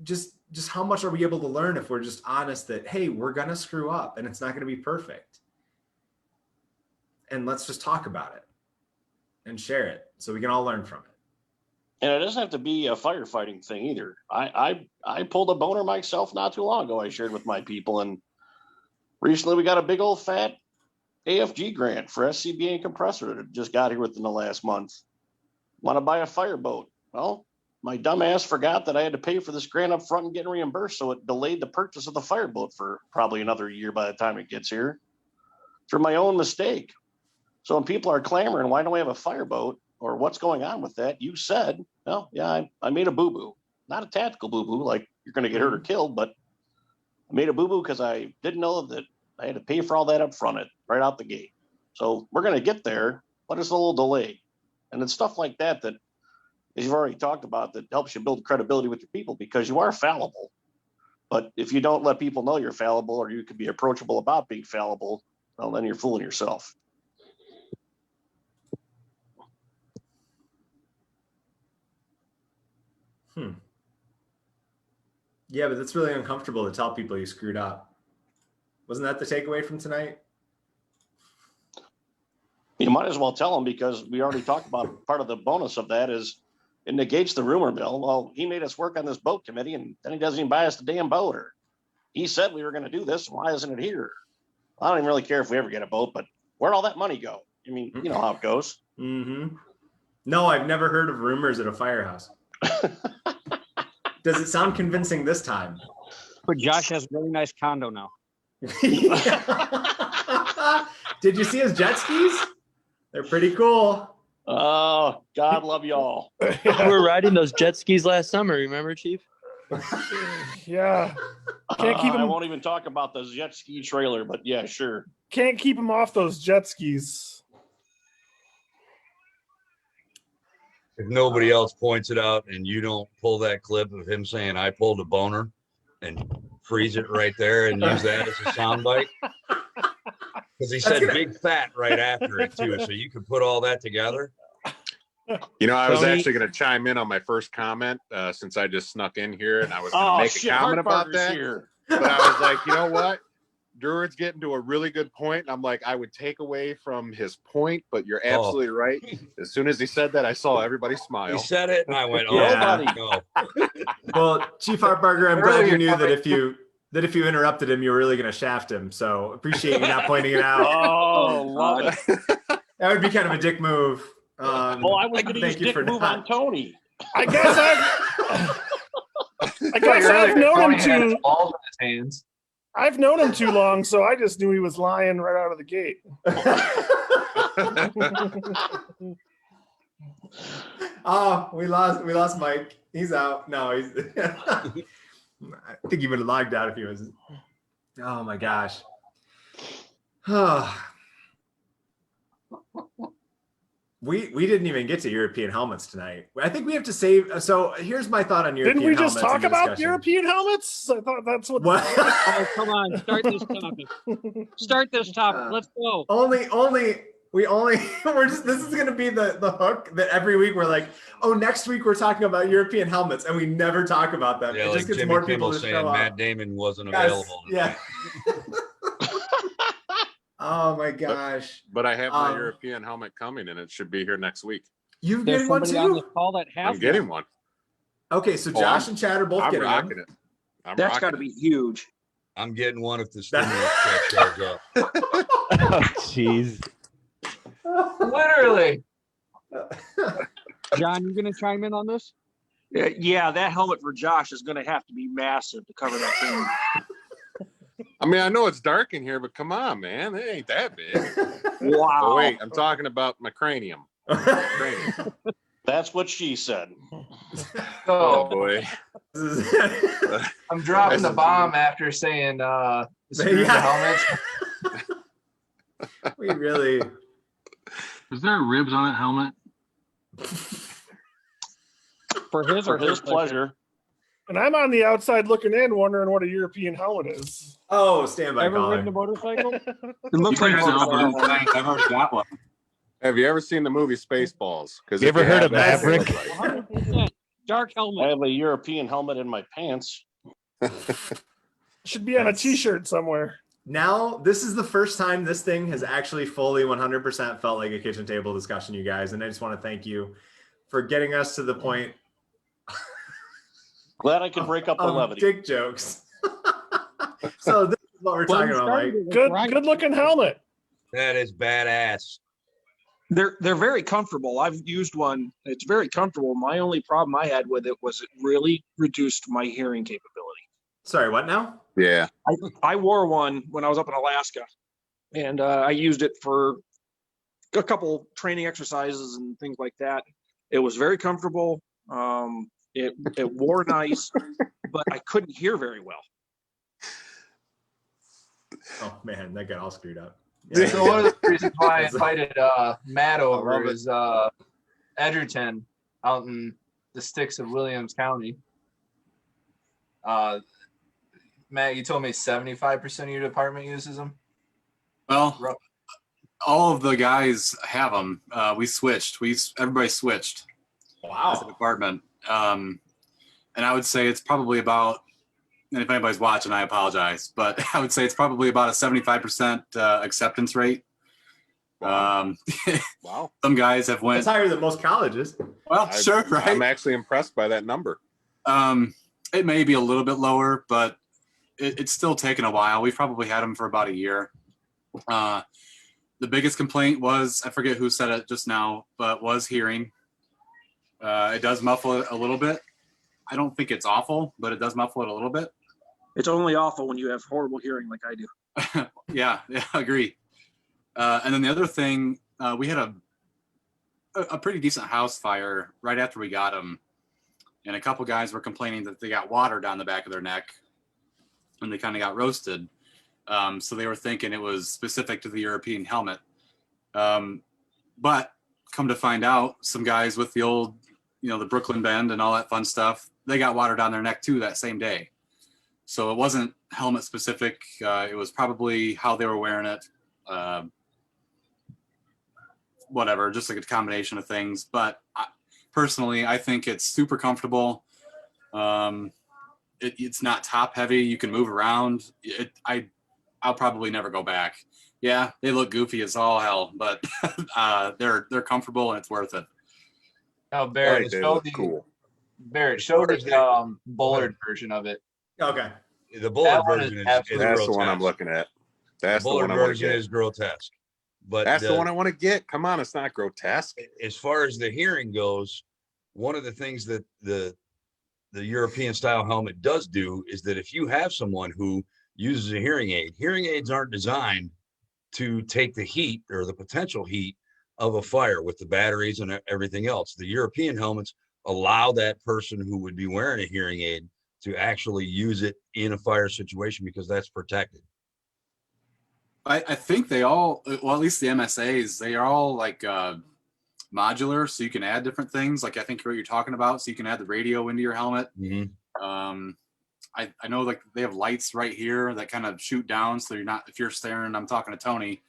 Just how much are we able to learn if we're just honest that, hey, we're going to screw up and it's not going to be perfect. And let's just talk about it and share it so we can all learn from it. And it doesn't have to be a firefighting thing either. I pulled a boner myself not too long ago. I shared with my people, and recently we got a big old fat AFG grant for SCBA and compressor that just got here within the last month. Want to buy a fireboat? Well, my dumb ass forgot that I had to pay for this grant up front and get reimbursed, so it delayed the purchase of the fireboat for probably another year by the time it gets here. Through my own mistake. So when people are clamoring, why don't we have a fireboat, or what's going on with that? You said, well, yeah, I made a boo-boo. Not a tactical boo-boo, like you're going to get hurt or killed, but I made a boo-boo because I didn't know that I had to pay for all that up front, right out the gate. So we're going to get there, but it's a little delayed. And it's stuff like that that, as you've already talked about, that helps you build credibility with your people, because you are fallible. But if you don't let people know you're fallible, or you can be approachable about being fallible, well, then you're fooling yourself. Yeah, but it's really uncomfortable to tell people you screwed up. Wasn't that the takeaway from tonight? You might as well tell them, because we already talked about part of the bonus of that is it negates the rumor mill. Well, he made us work on this boat committee, and then he doesn't even buy us the damn boat. Or he said we were going to do this. Why isn't it here? I don't even really care if we ever get a boat, but where'd all that money go? I mean, you know how it goes. Mm-hmm. No, I've never heard of rumors at a firehouse. Does it sound convincing this time? But Josh has a really nice condo now. Did you see his jet skis? They're pretty cool. Oh, God love y'all. We were riding those jet skis last summer. Remember, Chief? Yeah. Can't keep him. I won't even talk about the jet ski trailer, but yeah, sure. Can't keep him off those jet skis. If nobody else points it out and you don't pull that clip of him saying I pulled a boner and freeze it right there and use that as a soundbite, because he said big fat right after it too, so you could put all that together. You know, I was actually going to chime in on my first comment since I just snuck in here, and I was going to make a comment about that. But I was like, you know what? Druid's getting to a really good point. I'm like, I would take away from his point, but you're absolutely right. As soon as he said that, I saw everybody smile. He said it, and I went, "Oh, Yeah. no." Well, Chief Hartbarger, I'm glad you knew that if you interrupted him, you were really going to shaft him. So appreciate you not pointing it out. Oh, love it. That would be kind of a dick move. I was going to use dick move on Tony. I guess I've known him too. Balls in his hands. I've known him too long, so I just knew he was lying right out of the gate. Oh, we lost Mike. He's out. No, he's I think he would have logged out if he was. Oh my gosh. We didn't even get to European helmets tonight. I think we have to save. So here's my thought on European Didn't we helmets. just talk about European helmets? I thought that's what. Oh, come on, start this topic. Start this topic. Let's go. This is gonna be the hook that every week we're like, oh, next week we're talking about European helmets, and we never talk about them. Yeah, it like just gets Jimmy more people Kimmel to saying show up. Matt Damon wasn't Yes, available. Yeah. Oh my gosh. But I have my European helmet coming, and it should be here next week. You There's getting one somebody on too? this call that has I'm getting one. Okay, so Josh and Chad are both I'm getting rocking one. it. That's got to be huge. I'm getting one if the stimulus check shows up. Oh, jeez. Literally. John, you gonna chime in on this? Yeah, that helmet for Josh is going to have to be massive to cover that thing. I mean, I know it's dark in here, but come on, man. It ain't that big. Wow. Oh, wait. I'm talking about my cranium. That's what she said. Oh, boy. I'm dropping the bomb after saying screw the helmets. We really. Is there ribs on that helmet? For his or his pleasure. And I'm on the outside looking in, wondering what a European helmet is. Oh, standby Ever caller. ridden a motorcycle? It looks like I've already got one. Have you ever seen the movie Spaceballs? You ever heard of that's what it Maverick? looks like. 100%. Dark I helmet. have a European helmet in my pants. Should be on a T-shirt somewhere. Now, this is the first time this thing has actually fully 100% felt like a kitchen table discussion, you guys. And I just want to thank you for getting us to the point Glad I could break up the of levity. dick jokes. So this is what we're talking about, Mike. Good looking helmet. That is badass. They're very comfortable. I've used one. It's very comfortable. My only problem I had with it was it really reduced my hearing capability. Sorry, what now? Yeah. I wore one when I was up in Alaska, and I used it for a couple training exercises and things like that. It was very comfortable. It wore nice, but I couldn't hear very well. Oh man, that got all screwed up. So one of the reasons why I invited Matt over is Edgerton out in the sticks of Williams County. Matt, you told me 75% of your department uses them? Well, all of the guys have them. We switched. Everybody switched. Wow. As a department. And I would say it's probably about, and if anybody's watching, I apologize, but I would say it's probably about a 75% acceptance rate. Wow. Some guys have went. It's higher than most colleges. Well, sure, right? I'm actually impressed by that number. It may be a little bit lower, but it's still taken a while. We've probably had them for about a year. The biggest complaint was, I forget who said it just now, but was hearing. It does muffle it a little bit. I don't think it's awful, but it does muffle it a little bit. It's only awful when you have horrible hearing like I do. Yeah, I agree. And then the other thing, we had a pretty decent house fire right after we got them. And a couple guys were complaining that they got water down the back of their neck and they kind of got roasted. So they were thinking it was specific to the European helmet. But come to find out, some guys with the old, the Brooklyn Bend and all that fun stuff, they got water down their neck too that same day. So it wasn't helmet specific. It was probably how they were wearing it. Whatever, just like a combination of things. But personally, I think it's super comfortable. It's not top heavy. You can move around. I I'll probably never go back. Yeah, they look goofy as all hell, but they're comfortable and it's worth it. Now, Right, Barrett, they show look the cool. Barrett, show the Bullard version of it. Okay. The Bullard That one is version is absolutely That's the one I'm grotesque. looking at. The That's the Bullard one I want to version get. is grotesque. But That's the one I want to get. Come on, it's not grotesque. as far as the hearing goes, one of the things that the European style helmet does do is that if you have someone who uses a hearing aid, hearing aids aren't designed to take the heat or the potential heat of a fire with the batteries and everything else. The European helmets allow that person who would be wearing a hearing aid to actually use it in a fire situation because that's protected. I think they all, well, at least the MSAs, they are all like modular, so you can add different things. Like I think what you're talking about, so you can add the radio into your helmet. I know like they have lights right here that kind of shoot down, so you're not, if you're staring, I'm talking to Tony,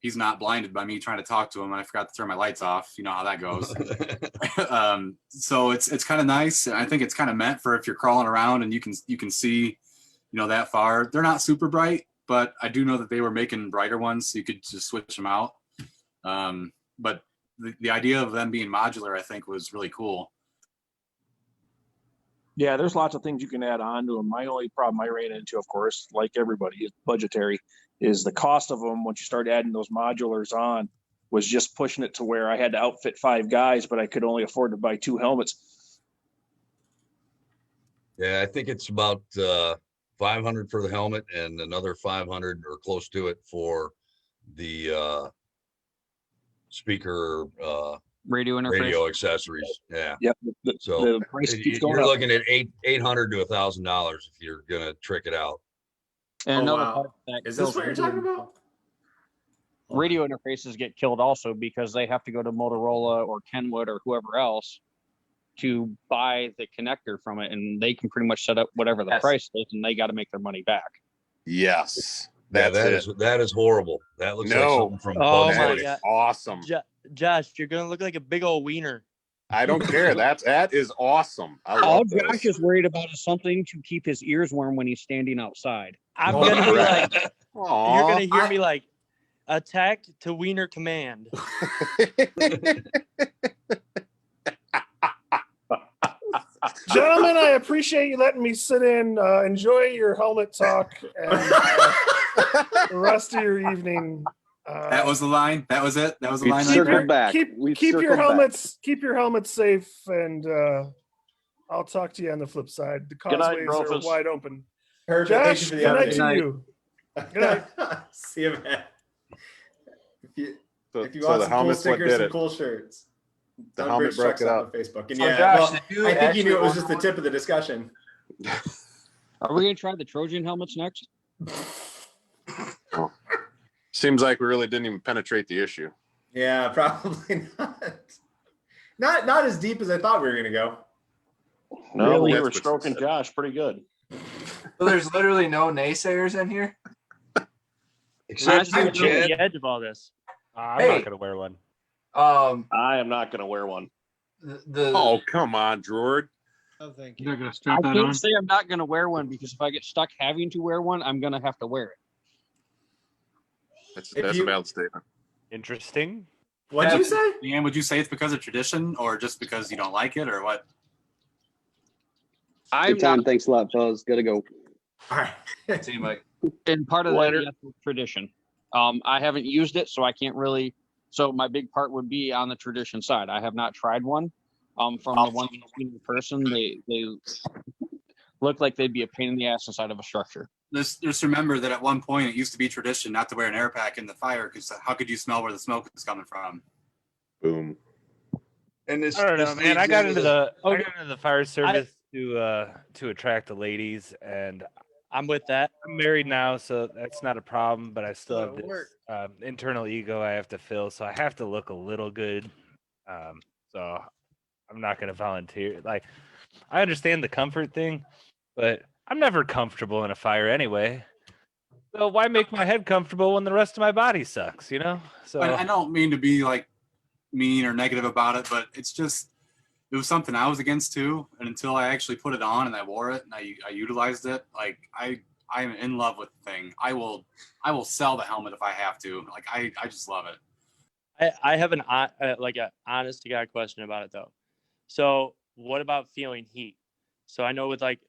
he's not blinded by me trying to talk to him, and I forgot to turn my lights off. You know how that goes. So it's kind of nice, and I think it's kind of meant for if you're crawling around and you can see, you know, that far. They're not super bright, but I do know that they were making brighter ones, so you could just switch them out. But the idea of them being modular, I think, was really cool. Yeah, there's lots of things you can add on to them. My only problem I ran into, of course, like everybody, is budgetary, is the cost of them once you start adding those modulars on was just pushing it to where I had to outfit 5 guys, but I could only afford to buy 2 helmets. Yeah, I think it's about $500 for the helmet and another $500 or close to it for the speaker radio interface, radio accessories. Yeah. Yep. So the price keeps going you're up. looking at $800 to $1,000 if you're gonna trick it out. And Oh, another wow. part that Is this kills what you're talking about? radio interfaces get killed also because they have to go to Motorola or Kenwood or whoever else to buy the connector from it, and they can pretty much set up whatever the price is, and they got to make their money back. Yes. Yeah, That's that is horrible. That looks like something from Oh Bugs my Bunny. God. awesome. Josh, you're gonna look like a big old wiener. I don't care. That is awesome. I All love Josh this. is worried about is something to keep his ears warm when he's standing outside. I'm Oh, gonna be correct. like, Aw. you're gonna hear me like, attack to wiener command. Gentlemen, I appreciate you letting me sit in. Enjoy your helmet talk and the rest of your evening. That was the line. That was it. That was the We line. circled back. Keep We your circled helmets. Keep your helmets safe, and I'll talk to you on the flip side. The Good night, causeways are Brofus. wide open. Perfect. Thank you Josh, for the good night update. to you. Good night. See you, man. If you So want the some cool helmet's what stickers, did some it. cool shirts. The Doug helmet Rich broke checks it out up. on Facebook. And So yeah, Josh, well, did you I think you actually knew it was order just the one? tip of the discussion. Are we going to try the Trojan helmets next? Seems like we really didn't even penetrate the issue. Yeah, probably not. Not as deep as I thought we were gonna go. No, Really? we That's were what you stroking said. Josh pretty good. So there's literally no naysayers in here. Except I'm you, just on Chad. the edge of all this. I'm Hey. not gonna wear one. I am not going to wear one. The Oh, come on, George. Oh, thank You're you. not gonna I strap that on? can't say I'm not going to wear one because if I get stuck having to wear one, I'm going to have to wear it. If That's you- a valid statement. Interesting. What'd you say? Leanne, would you say it's because of tradition or just because you don't like it or what? I'm Good time. not, Thanks a lot, fellas. Gotta go. All right. see, Mike. and part of Later. that yes, is tradition. I haven't used it, so I can't really. So my big part would be on the tradition side. I have not tried one. From the ones I've seen in person, they look like they'd be a pain in the ass inside of a structure. Just remember that at one point it used to be tradition not to wear an air pack in the fire because how could you smell where the smoke is coming from? Boom. And this, I don't know, this man. I leads got into into the- I got into the fire service to attract the ladies, and I'm with that. I'm married now, so that's not a problem. But I still have That'll this work. internal ego I have to fill, so I have to look a little good. So I'm not going to volunteer. Like, I understand the comfort thing, but I'm never comfortable in a fire anyway. So why make my head comfortable when the rest of my body sucks? You know. So I don't mean to be like mean or negative about it, but it's just it was something I was against too. And until I actually put it on and I wore it and I utilized it, like I I'm in love with the thing. I will sell the helmet if I have to. Like I just love it. I have like a honest to God question about it though. So what about feeling heat? So I know with like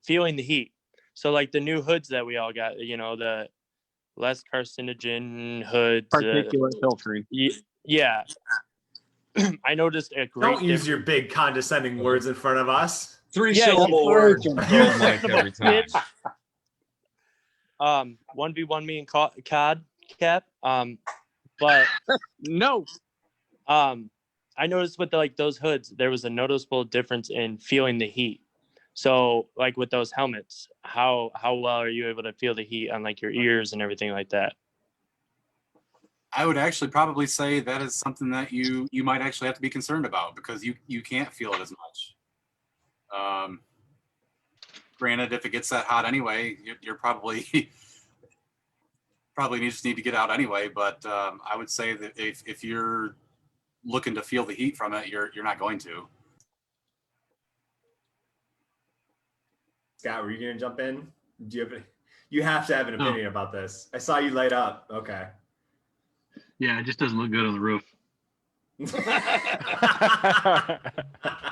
feeling the heat. So like the new hoods that we all got, you know, the less carcinogen hoods. Particulate filtering. Yeah. I noticed a great Don't use your big condescending words in front of us. Three-syllable words. Oh, Mike, every time. 1v1 me and COD cap. But no. I noticed with like those hoods, there was a noticeable difference in feeling the heat. So like with those helmets, how well are you able to feel the heat on like your ears and everything like that? I would actually probably say that is something that you might actually have to be concerned about because you can't feel it as much. Granted, if it gets that hot anyway, you're probably just need to get out anyway. But I would say that if you're looking to feel the heat from it, you're not going to. Scott, were you gonna jump in? You have to have an opinion about this. I saw you light up. Okay. Yeah, it just doesn't look good on the roof.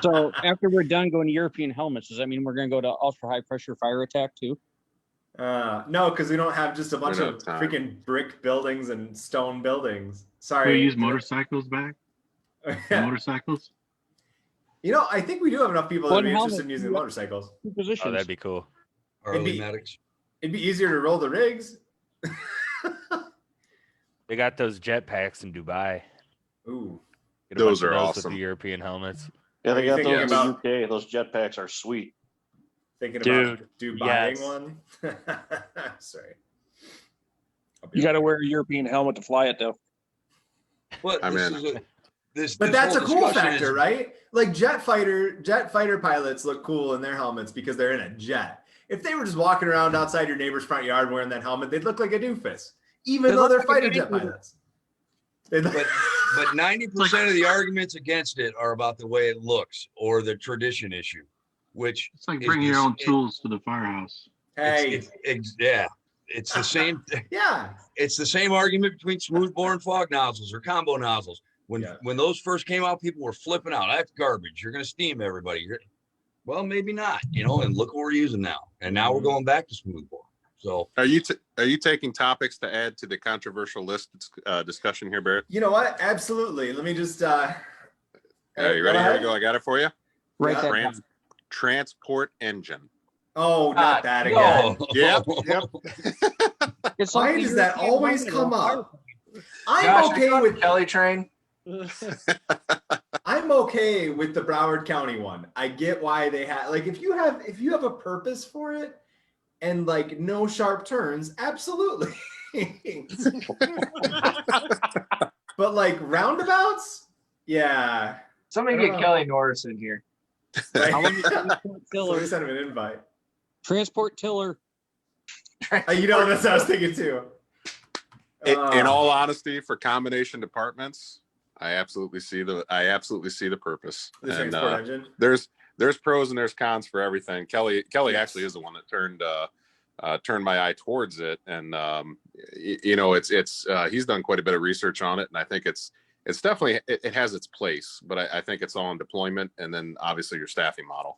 So after we're done going to European helmets, does that mean we're going to go to ultra high pressure fire attack too? No, because we don't have just a bunch of time. freaking brick buildings and stone buildings. Can Sorry. we use motorcycles back? Motorcycles? You know, I think we do have enough people that would be One interested in using helmet, motorcycles. Two positions. Oh, that'd be cool. Harley medics. It'd be easier to roll the rigs. They got those jetpacks in Dubai. Ooh. Get a bunch Those of are with awesome. the European helmets. Yeah, they Are you got thinking those in about- the UK. Those jetpacks are sweet. Thinking Dude, about buying yes. one. Sorry. You got to wear a European helmet to fly it, though. But I'm this in. is this. But this that's a whole cool discussion factor, is- right? Like jet fighter pilots look cool in their helmets because they're in a jet. If they were just walking around outside your neighbor's front yard wearing that helmet, they'd look like a doofus, even They though look they're like a fighter guy jet who- pilots. But 90% of the arguments against it are about the way it looks or the tradition issue, which It's like is bringing your this- own tools to the firehouse. Hey, yeah, it's the same. yeah. It's the same argument between smoothbore and fog nozzles or combo nozzles. When those first came out, people were flipping out. That's garbage. You're going to steam everybody. Well, maybe not, and look what we're using now. And now we're going back to smoothbore. So Are you taking topics to add to the controversial list discussion here, Barrett? You know what? Absolutely. Let me just. You ready? Here we go. I got it for you. Right that Trans- down. transport engine. Oh, not that again. Yep. It's Why like the does that European always helmet come on up? Josh, I'm are okay you on with the Kelly train. I'm okay with the Broward County one. I get why they have like if you have a purpose for it and like no sharp turns, absolutely. But like roundabouts, yeah. Somebody I don't get know. Kelly Norris in here. Right? How long is transport Somebody tiller? send him an invite. Transport tiller. You know, that's what I was thinking too. In all honesty, for combination departments, I absolutely see the purpose. The And, transport engine. There's pros and there's cons for everything. Kelly actually is the one that turned my eye towards it, and he's done quite a bit of research on it, and I think it's definitely it has its place, but I think it's all in deployment and then obviously your staffing model.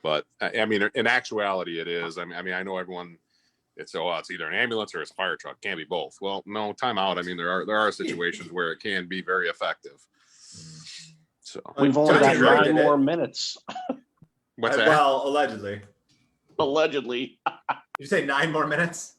But I mean, in actuality, it is. I mean, I know everyone. It's either an ambulance or it's a fire truck. Can't be both. Well, no, time out. I mean, there are situations where it can be very effective. So We've only Johnny got Wright 9 did more it. minutes. what's that? Well, allegedly. Allegedly. Did you say 9 more minutes?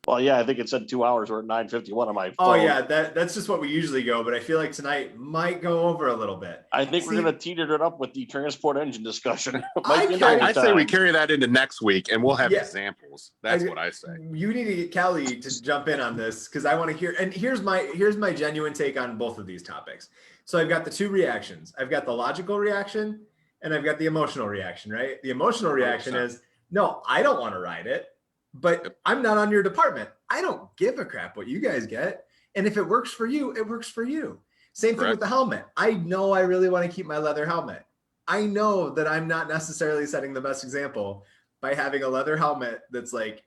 Well, yeah, I think it said 2 hours. We're at 9:51 on my phone. Oh yeah, that's just what we usually go, but I feel like tonight might go over a little bit. I think See, we're going to teeter it up with the transport engine discussion. I Might be kinda- I say we overtime. carry that into next week, and we'll have Yeah. examples. That's what I say. You need to get Kelly to jump in on this because I want to hear. And here's my genuine take on both of these topics. So I've got the two reactions. I've got the logical reaction and I've got the emotional reaction. Right? The emotional reaction 100%. is no, I don't want to ride it, but I'm not on your department. I don't give a crap what you guys get. And if it works for you, it works for you. Same thing Correct. with the helmet. I know I really want to keep my leather helmet. I know that I'm not necessarily setting the best example, by having a leather helmet that's like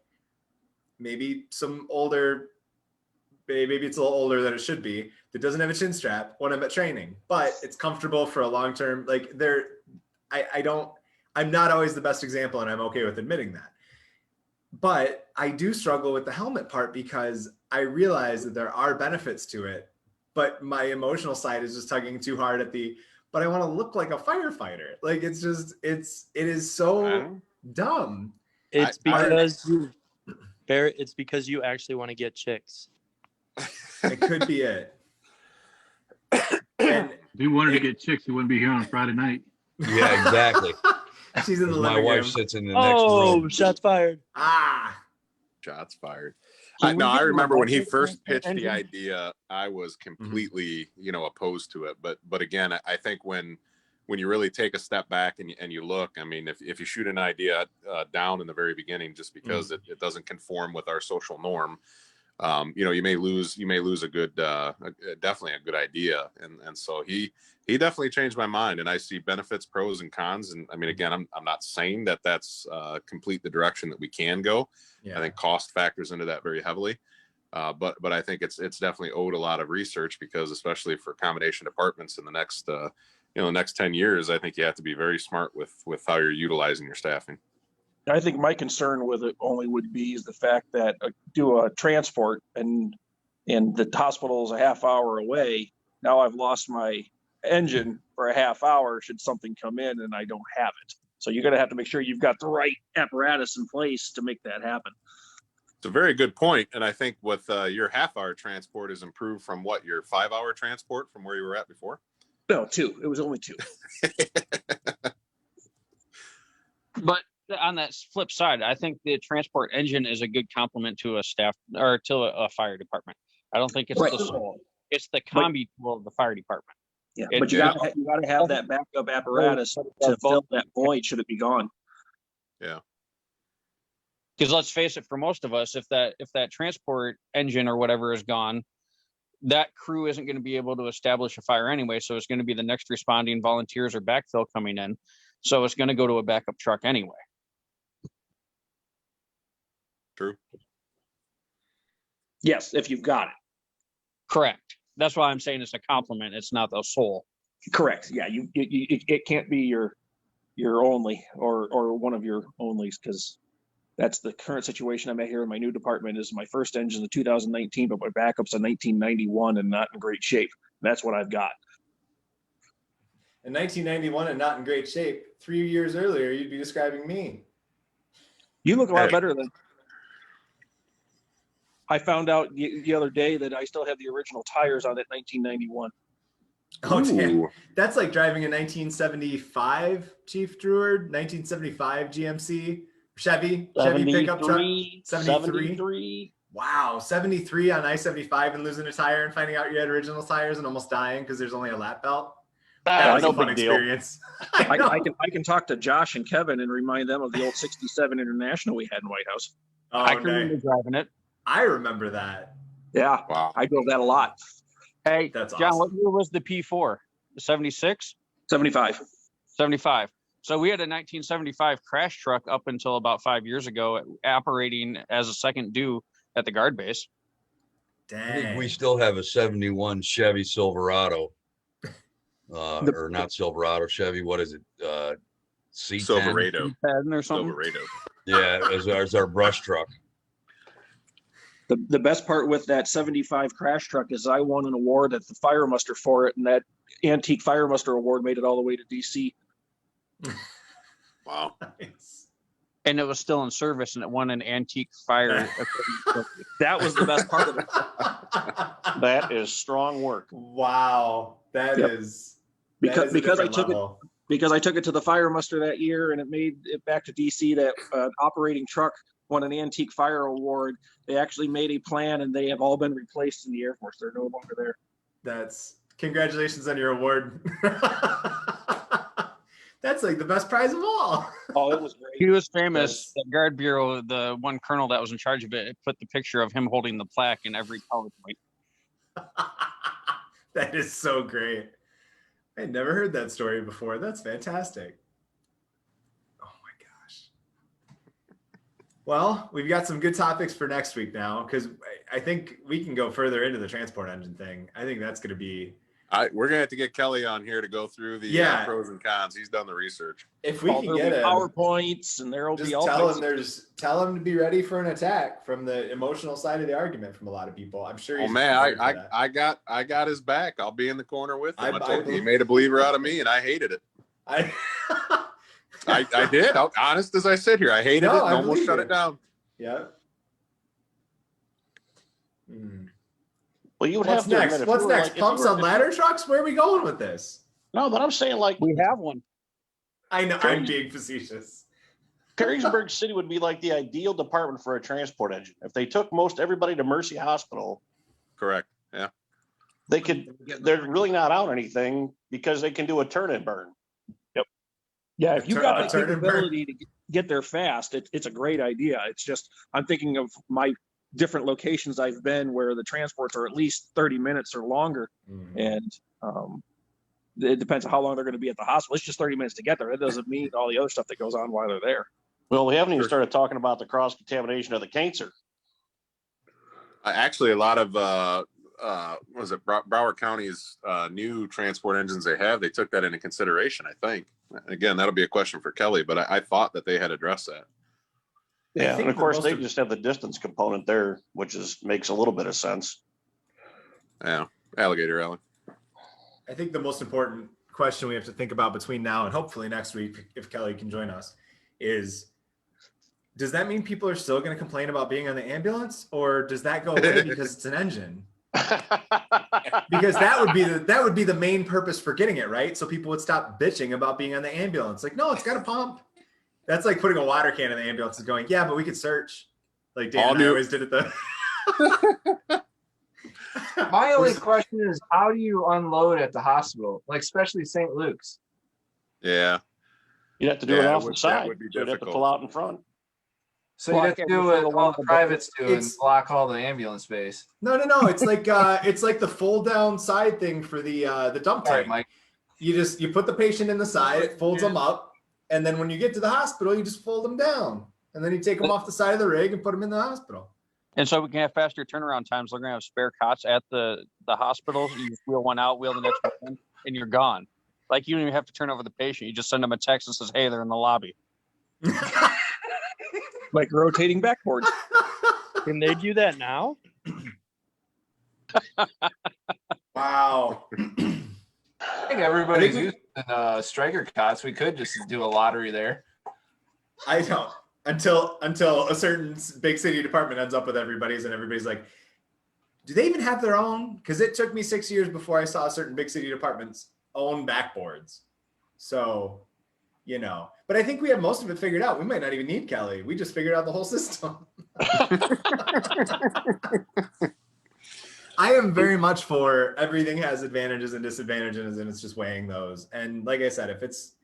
maybe some older, maybe it's a little older than it should be, that doesn't have a chin strap when I'm at training, but it's comfortable for a long term. Like I'm not always the best example, and I'm okay with admitting that. But I do struggle with the helmet part because I realize that there are benefits to it, but my emotional side is just tugging too hard at but I want to look like a firefighter. Like it is so dumb. It's because Barrett, it's because you actually want to get chicks. It could be it. And if you wanted to get chicks, you wouldn't be here on Friday night. Yeah, exactly. She's in the my living wife room. sits in the next room. Oh, shots fired. Shots fired. So I remember when he electric first pitched engine? the idea, I was completely, opposed to it. But again, I think when you really take a step back and you look, I mean, if you shoot an idea down in the very beginning just because it doesn't conform with our social norm, you may lose a good, definitely a good idea. And so he definitely changed my mind, and I see benefits, pros and cons. And I mean, again, I'm not saying that that's complete the direction that we can go. Yeah. I think cost factors into that very heavily. But I think it's definitely owed a lot of research, because especially for combination departments in the next, next 10 years, I think you have to be very smart with how you're utilizing your staffing. I think my concern with it only would be is the fact that do a transport and the hospital is a half hour away. Now I've lost my engine for a half hour should something come in and I don't have it. So you're going to have to make sure you've got the right apparatus in place to make that happen. It's a very good point. And I think with your half-hour transport is improved from what, your 5-hour transport from where you were at before? No, 2. It was only 2. But on that flip side, I think the transport engine is a good complement to a staff or to a fire department. I don't think it's Right. the soul. It's the combi tool of the fire department. Yeah, but you got to have that backup apparatus to fill that void should it be gone. Yeah. Because let's face it, for most of us, if that transport engine or whatever is gone, that crew isn't going to be able to establish a fire anyway. So it's going to be the next responding volunteers or backfill coming in. So it's going to go to a backup truck anyway. True. Yes, if you've got it. Correct. That's why I'm saying it's a complement. It's not the sole. Correct. Yeah, it can't be your only or one of your onlys, because that's the current situation I'm at here in my new department. Is my first engine is 2019, but my backup's a 1991 and not in great shape. That's what I've got. In 1991 and not in great shape. 3 years earlier, you'd be describing me. You look a lot better than. I found out the other day that I still have the original tires on that 1991. Oh, damn. That's like driving a 1975 Chief Druid, 1975 GMC Chevy pickup truck. 73. Wow, 73 on I-75 and losing a tire and finding out you had original tires and almost dying because there's only a lap belt. That was no a fun big deal. experience. I can talk to Josh and Kevin and remind them of the old 67 International we had in White House. Oh, I can remember driving it. I remember that. Yeah, wow. I drove that a lot. Hey, that's John, awesome. What year was the P4? The 76? 75. 75. So we had a 1975 crash truck up until about 5 years ago, operating as a second due at the guard base. I think we still have a 71 Chevy Silverado. Or not Silverado, Chevy. What is it? C10? Silverado. C10 or something? Silverado. Yeah, as our brush truck. The best part with that 75 crash truck is I won an award at the Fire Muster for it, and that antique Fire Muster award made it all the way to DC. Wow. Nice. And it was still in service, and it won an antique fire. That was the best part of it. That is strong work. Wow. That is because I took it to the Fire Muster that year, and it made it back to DC. That operating truck won an antique fire award. They actually made a plan, and they have all been replaced in the Air Force. They're no longer there. Congratulations on your award. That's like the best prize of all. Oh, it was great. He was famous. The Guard Bureau, the one colonel that was in charge of it, put the picture of him holding the plaque in every PowerPoint. That is so great. I had never heard that story before. That's fantastic. Oh my gosh. Well, we've got some good topics for next week now, because I think we can go further into the transport engine thing. I think that's going to be. We're gonna have to get Kelly on here to go through the pros and cons. He's done the research. If we can get him, PowerPoints, and there'll be all. Tell him to be ready for an attack from the emotional side of the argument from a lot of people. I'm sure. Oh man, I got his back. I'll be in the corner with him. I told you, he made a believer out of me, and I hated it. I did. Honest as I sit here, I hated it and almost shut it down. Yeah. Well, you would What's have to next? admit, What's next? Pumps on ladder trucks? Where are we going with this? No, but I'm saying like we have one. I know. I'm being facetious. Perrysburg City would be like the ideal department for a transport engine. If they took most everybody to Mercy Hospital. Correct. Yeah. They're really not out anything because they can do a turn and burn. Yep. Yeah, if you've got the capability to get there fast, it's a great idea. It's just, I'm thinking of my different locations I've been where the transports are at least 30 minutes or longer. And it depends on how long they're going to be at the hospital. It's just 30 minutes to get there. It doesn't mean all the other stuff that goes on while they're there. Well, we haven't even started talking about the cross-contamination of the cancer. Actually, a lot of Broward County's new transport engines they took that into consideration, I think. Again, that'll be a question for Kelly, but I thought that they had addressed that. Yeah, and of course they just have the distance component there, which makes a little bit of sense. Yeah, Alligator Alley. I think the most important question we have to think about between now and hopefully next week, if Kelly can join us, is does that mean people are still going to complain about being on the ambulance, or does that go away because it's an engine? Because that would be the main purpose for getting it, right? So people would stop bitching about being on the ambulance. Like, no, it's got a pump. That's like putting a water can in the ambulance and going, yeah, but we could search. Like Dan and I always did it. My only question is, how do you unload at the hospital, like especially St. Luke's? Yeah, you'd have to do it off the side. You'd have to pull out in front. So you have to do what all the privates do and block all the ambulance space. No. It's like the fold down side thing for the dump tank. Mike. You put the patient in the side, it folds them up, and then when you get to the hospital, you just fold them down, and then you take them off the side of the rig and put them in the hospital. And so we can have faster turnaround times. They're going to have spare cots at the hospital. You just wheel one out, wheel the next one in, and you're gone. Like you don't even have to turn over the patient. You just send them a text and says, "Hey, they're in the lobby." Like rotating backboards. Can they do that now? Wow. I think everybody's using striker cots. We could just do a lottery there. I don't. Until a certain big city department ends up with everybody's, and everybody's like, do they even have their own? Because it took me 6 years before I saw certain big city departments own backboards. So, but I think we have most of it figured out. We might not even need Kelly. We just figured out the whole system. I am very much for everything has advantages and disadvantages, and it's just weighing those. And like I said, if it's,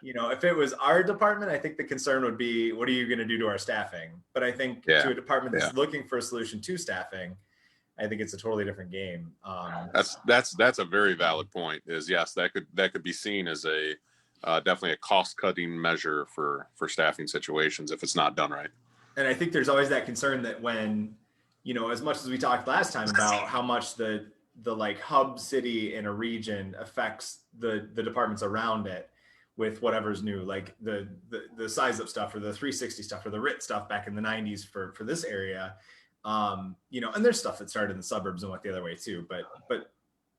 if it was our department, I think the concern would be, what are you going to do to our staffing? But I think to a department that's looking for a solution to staffing, I think it's a totally different game. That's a very valid point. Is yes, that could be seen as a definitely a cost cutting measure for staffing situations if it's not done right. And I think there's always that concern that when, as much as we talked last time about how much the like hub city in a region affects the departments around it with whatever's new, like the size up stuff or the 360 stuff or the RIT stuff back in the 90s for this area. And there's stuff that started in the suburbs and went the other way too, but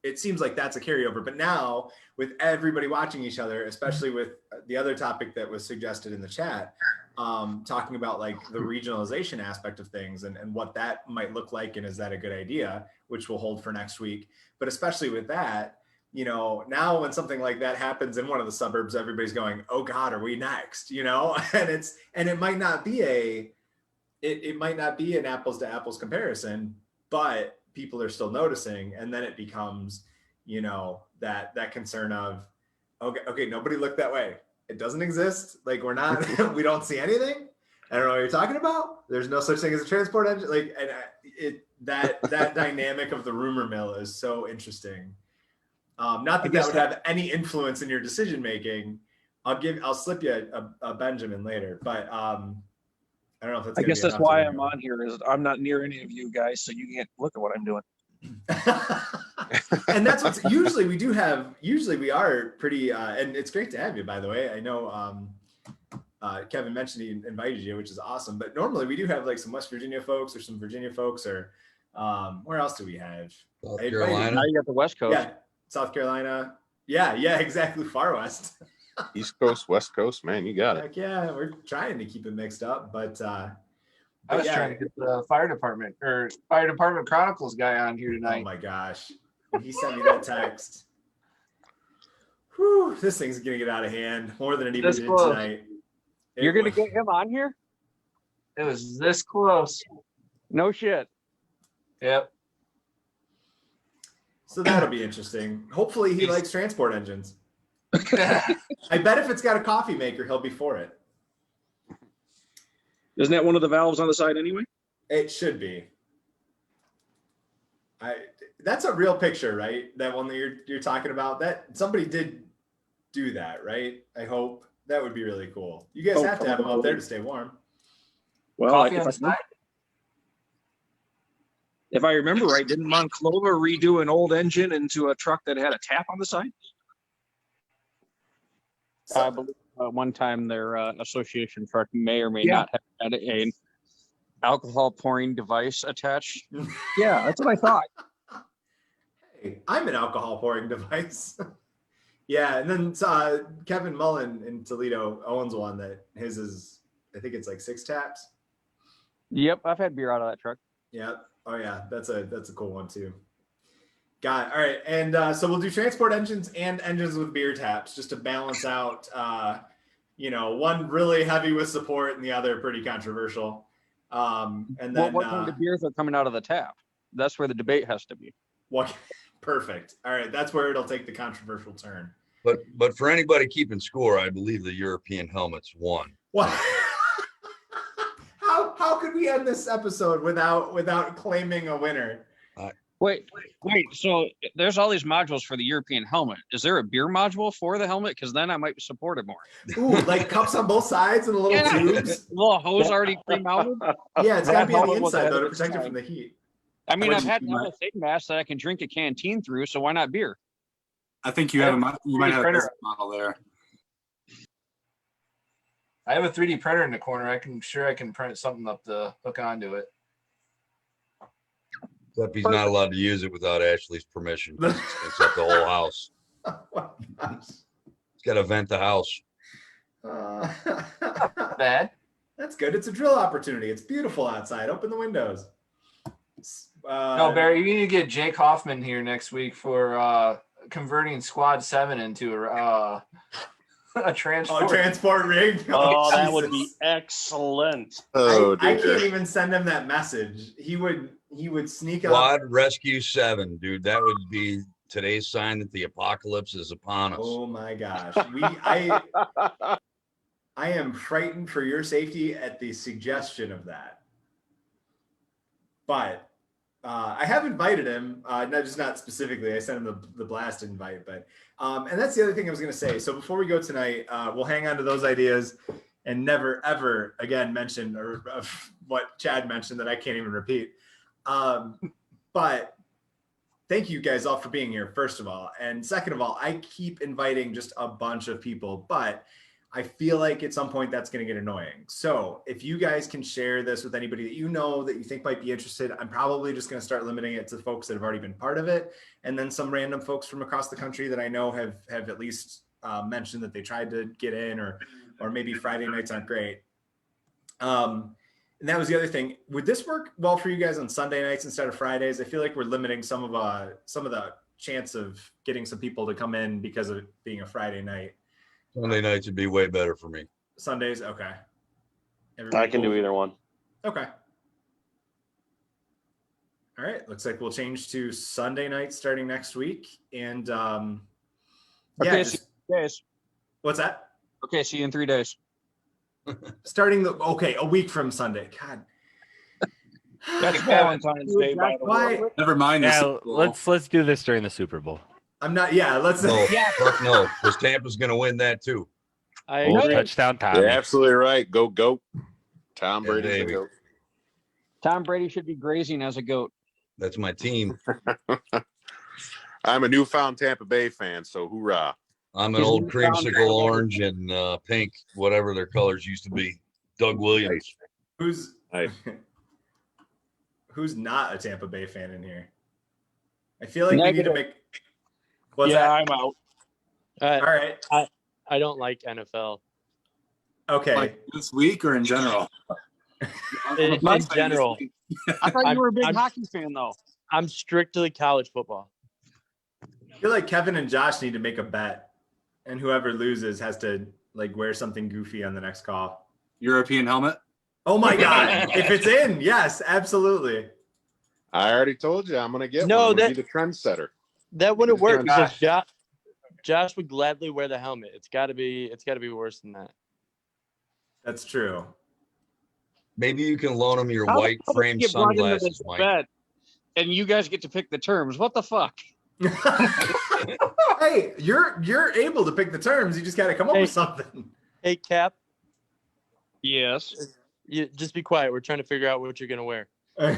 it seems like that's a carryover. But now with everybody watching each other, especially with the other topic that was suggested in the chat, talking about like the regionalization aspect of things and what that might look like. And is that a good idea, which we'll hold for next week. But especially with that, now when something like that happens in one of the suburbs, everybody's going, oh God, are we next? And it might not be it might not be an apples to apples comparison, but people are still noticing. And then it becomes, that concern of, okay, nobody looked that way. It doesn't exist. Like we don't see anything. I don't know what you're talking about. There's no such thing as a transport engine. Like, and that dynamic of the rumor mill is so interesting. Not that would have any influence in your decision making. I'll slip you a Benjamin later, but I don't know if that's. I gonna guess be that's enough why to I'm on here. Is I'm not near any of you guys, so you can't look at what I'm doing. And that's what's usually we do have. Usually we are pretty, and it's great to have you. By the way, I know Kevin mentioned he invited you, which is awesome. But normally we do have like some West Virginia folks or some Virginia folks, or where else do we have? South Carolina. Now you got the West Coast. Yeah, South Carolina. Yeah, exactly. Far West. East Coast, West Coast, man, you got it. Heck yeah, we're trying to keep it mixed up, but I was trying to get the fire department chronicles guy on here tonight. Oh my gosh, he sent me that text. Whew, this thing's gonna get out of hand more than it even did tonight. You're gonna get him on here? It was this close. No shit. Yep. So that'll be interesting. Hopefully he likes transport engines. I bet if it's got a coffee maker, he'll be for it. Isn't that one of the valves on the side anyway? It should be. That's a real picture, right? That one that you're talking about. That somebody did do that, right? I hope that would be really cool. You guys have to have them up there to stay warm. Well, if I remember right, didn't Monclova redo an old engine into a truck that had a tap on the side? I believe one time their association truck may or may not have had an alcohol pouring device attached. Yeah, that's what I thought. Hey, I'm an alcohol pouring device. Yeah, and then Kevin Mullen in Toledo owns one that his is, I think it's like 6 taps. Yep, I've had beer out of that truck. Yep. Oh yeah, that's a cool one too. Got it. All right, and so we'll do transport engines and engines with beer taps just to balance out. One really heavy with support and the other pretty controversial. And then what kind of beers are coming out of the tap? That's where the debate has to be. What? Perfect. All right, that's where it'll take the controversial turn. But for anybody keeping score, I believe the European helmets won. What? How could we end this episode without claiming a winner? Wait. So there's all these modules for the European helmet. Is there a beer module for the helmet? Because then I might support it more. Ooh, like cups on both sides and a little tubes. A little hose already pre-mounted. Yeah, it's got to be on the inside though to protect it from the heat. I mean, I've had a thing mask that I can drink a canteen through, so why not beer? I think you might have a business model there. I have a 3D printer in the corner. I can print something up to hook onto it. Except he's not allowed to use it without Ashley's permission. It's up the whole house. Oh my gosh. He's got to vent the house. Bad. That's good. It's a drill opportunity. It's beautiful outside. Open the windows. No, Barry, you need to get Jake Hoffman here next week for converting Squad 7 into a transport rig. Oh, that would be excellent. I can't even send him that message. He would sneak up. Squad Rescue 7, dude. That would be today's sign that the apocalypse is upon us. Oh my gosh. I am frightened for your safety at the suggestion of that. But I have invited him, not specifically. I sent him the blast invite, but and that's the other thing I was going to say. So before we go tonight, we'll hang on to those ideas and never ever again mention what Chad mentioned that I can't even repeat. But thank you guys all for being here, first of all, and second of all, I keep inviting just a bunch of people, but I feel like at some point that's going to get annoying. So if you guys can share this with anybody that you know that you think might be interested, I'm probably just going to start limiting it to folks that have already been part of it. And then some random folks from across the country that I know have at least mentioned that they tried to get in, or maybe Friday nights aren't great. And that was the other thing. Would this work well for you guys on Sunday nights instead of Fridays? I feel like we're limiting some of the chance of getting some people to come in because of it being a Friday night. Sunday nights would be way better for me. Sundays, okay. I can do either one. Okay. All right. Looks like we'll change to Sunday night starting next week. And Okay, see you in 3 days. What's that? Okay, see you in 3 days. Starting a week from Sunday. God. That's Valentine's Day, by the way. Never mind. Yeah, let's do this during the Super Bowl. I'm not. Yeah, let's. No, fuck no, because Tampa's going to win that too. Touchdown, Tommy. You're absolutely right. Go. Tom Yeah, Brady's the baby. goat. Tom Brady should be grazing as a goat. That's my team. I'm a newfound Tampa Bay fan, so hoorah. I'm an He's old moved on to creamsicle the- orange and pink, whatever their colors used to be. Doug Williams. Who's Nice. who's not a Tampa Bay fan in here? I feel like we need to Negative. make. What's Yeah, that? I'm out. All right. I don't like NFL. Okay. Like this week or in general? In general, I thought you were a big I'm- hockey fan, though. I'm strictly college football. I feel like Kevin and Josh need to make a bet, and whoever loses has to like wear something goofy on the next call. European helmet? Oh my god! If it's in, yes, absolutely. I already told you I'm going to get No, one. I'm gonna that- be the trendsetter. That wouldn't work because Josh. Josh would gladly wear the helmet. It's got to be worse than that. That's true. Maybe you can loan him your How the white fuck frame did you get brought into sunglasses, this Mike. bet, and you guys get to pick the terms. What the fuck? Hey, you're able to pick the terms. You just got to come up with something. Hey, Cap, Yes. you just be quiet. We're trying to figure out what you're gonna wear. I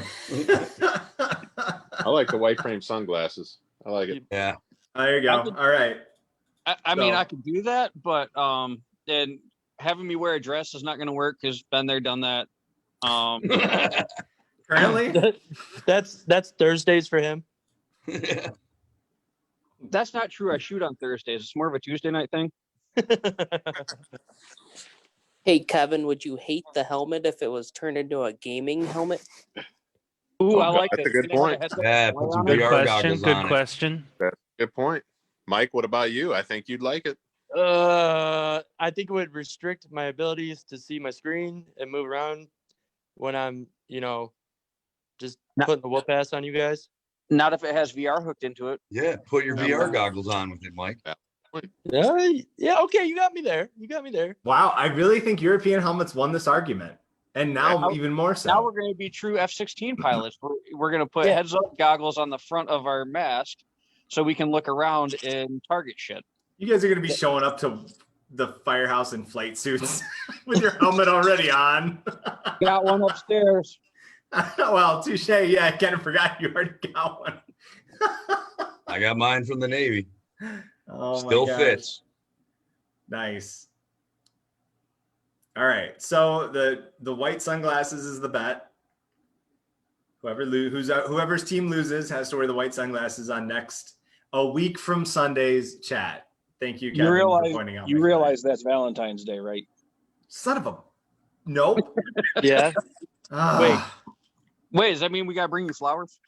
like the white frame sunglasses. I like it. Yeah. There you go. All right. I mean, So- I could do that, but and having me wear a dress is not going to work because been there, done that. Currently, That's Thursdays for him. That's not true. I shoot on Thursdays. It's more of a Tuesday night thing. Hey, Kevin, would you hate the helmet if it was turned into a gaming helmet? Ooh, Oh, I like that's that. a good You know, point. it has that Yeah, display put some on it. Good VR question. goggles Good on it. question. That's a good point. Mike, what about you? I think you'd like it. I think it would restrict my abilities to see my screen and move around when I'm, just No. putting the whoop ass on you guys. Not if it has VR hooked into it. Yeah, put your VR goggles on with it, Mike. Yeah, okay, you got me there. wow, I really think European helmets won this argument, and now Yeah. even more so. Now we're going to be true F-16 pilots. We're going to put Yeah. heads-up goggles on the front of our mask so we can look around and target shit. You guys are going to be showing up to the firehouse in flight suits with your helmet already on. Got one upstairs. Well, touche. Yeah, I kind of forgot you already got one. I got mine from the Navy. Oh, Still my gosh. fits. Nice. All right. So the white sunglasses is the bet. Whoever's team loses has to wear the white sunglasses on a week from Sunday's chat. Thank you, Kevin, for pointing out. You my realize that's Valentine's Day, right? son of a nope. Yeah. Ah. Wait, does that mean we got to bring you flowers?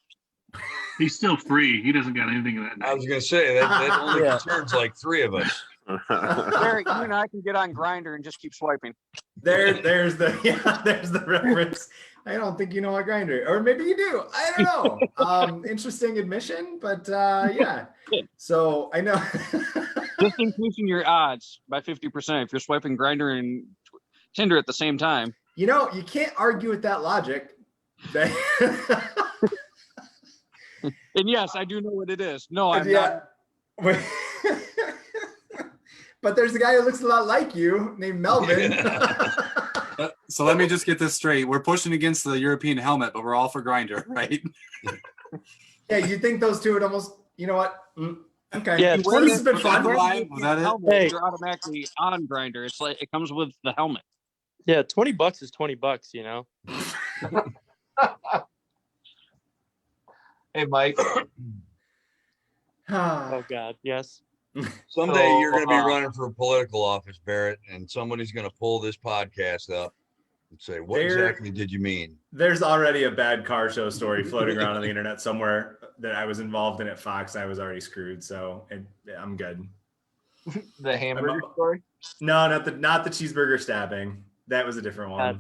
He's still free. He doesn't got anything in that I night. was gonna say that only Yeah. concerns like 3 of us. Eric, you and I can get on Grinder and just keep swiping. There's the reference. I don't think you know what Grinder, or maybe you do. I don't know. Interesting admission, but yeah. So I know. Just increasing your odds by 50% if you're swiping Grinder and Tinder at the same time. You know, you can't argue with that logic. And yes, I do know what it is. No, I'm Yeah. But there's a guy who looks a lot like you named Melvin. So let me just get this straight. We're pushing against the European helmet, but we're all for Grinder, right? Yeah, you think those two would almost, you know what? Okay. Yeah, Well, this has been fun. Line, was that it? Helmet, Hey. you're automatically on Grinder. It's like it comes with the helmet. Yeah, $20 is $20, you know. Hey, Mike. Oh God, yes. Someday So, you're going to be running for political office, Barrett, and somebody's going to pull this podcast up and say, "What exactly did you mean?" There's already a bad car show story floating around on the internet somewhere that I was involved in at Fox. I was already screwed, so I'm good. The hamburger story? No, not the cheeseburger stabbing. That was a different one.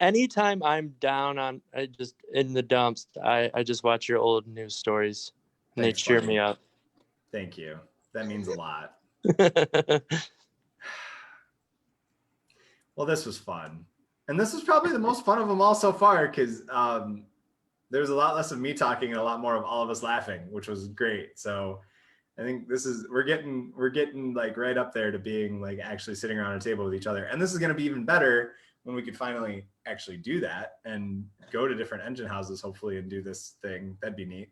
Anytime I'm down on, just in the dumps, I just watch your old news stories, and Thanks, they cheer buddy. me up. Thank you. That means a lot. Well, this was fun. And this was probably the most fun of them all so far because there was a lot less of me talking and a lot more of all of us laughing, which was great. So I think we're getting like right up there to being like actually sitting around a table with each other. And this is going to be even better when we could finally actually do that and go to different engine houses, hopefully, and do this thing. That'd be neat.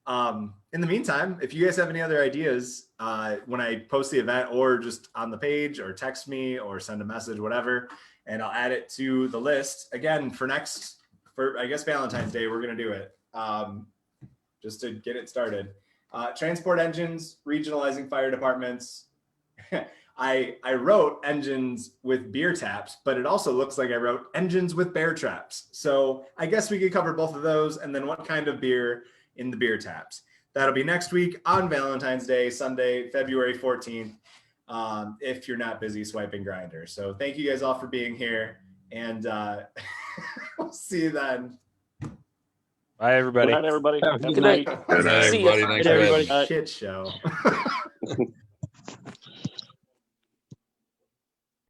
In the meantime, if you guys have any other ideas, when I post the event, or just on the page, or text me, or send a message, whatever, and I'll add it to the list again for I guess Valentine's Day, we're going to do it. Just to get it started. Transport engines, regionalizing fire departments. I wrote engines with beer taps, but it also looks like I wrote engines with bear traps. So I guess we could cover both of those, and then what kind of beer in the beer taps. That'll be next week on Valentine's Day, Sunday, February 14th, if you're not busy swiping Grindr. So thank you guys all for being here, and we'll see you then. Bye, everybody. Good night, everybody. Good night. Good night, See ya. everybody. Thanks Good for night, having me. everybody. Shit show.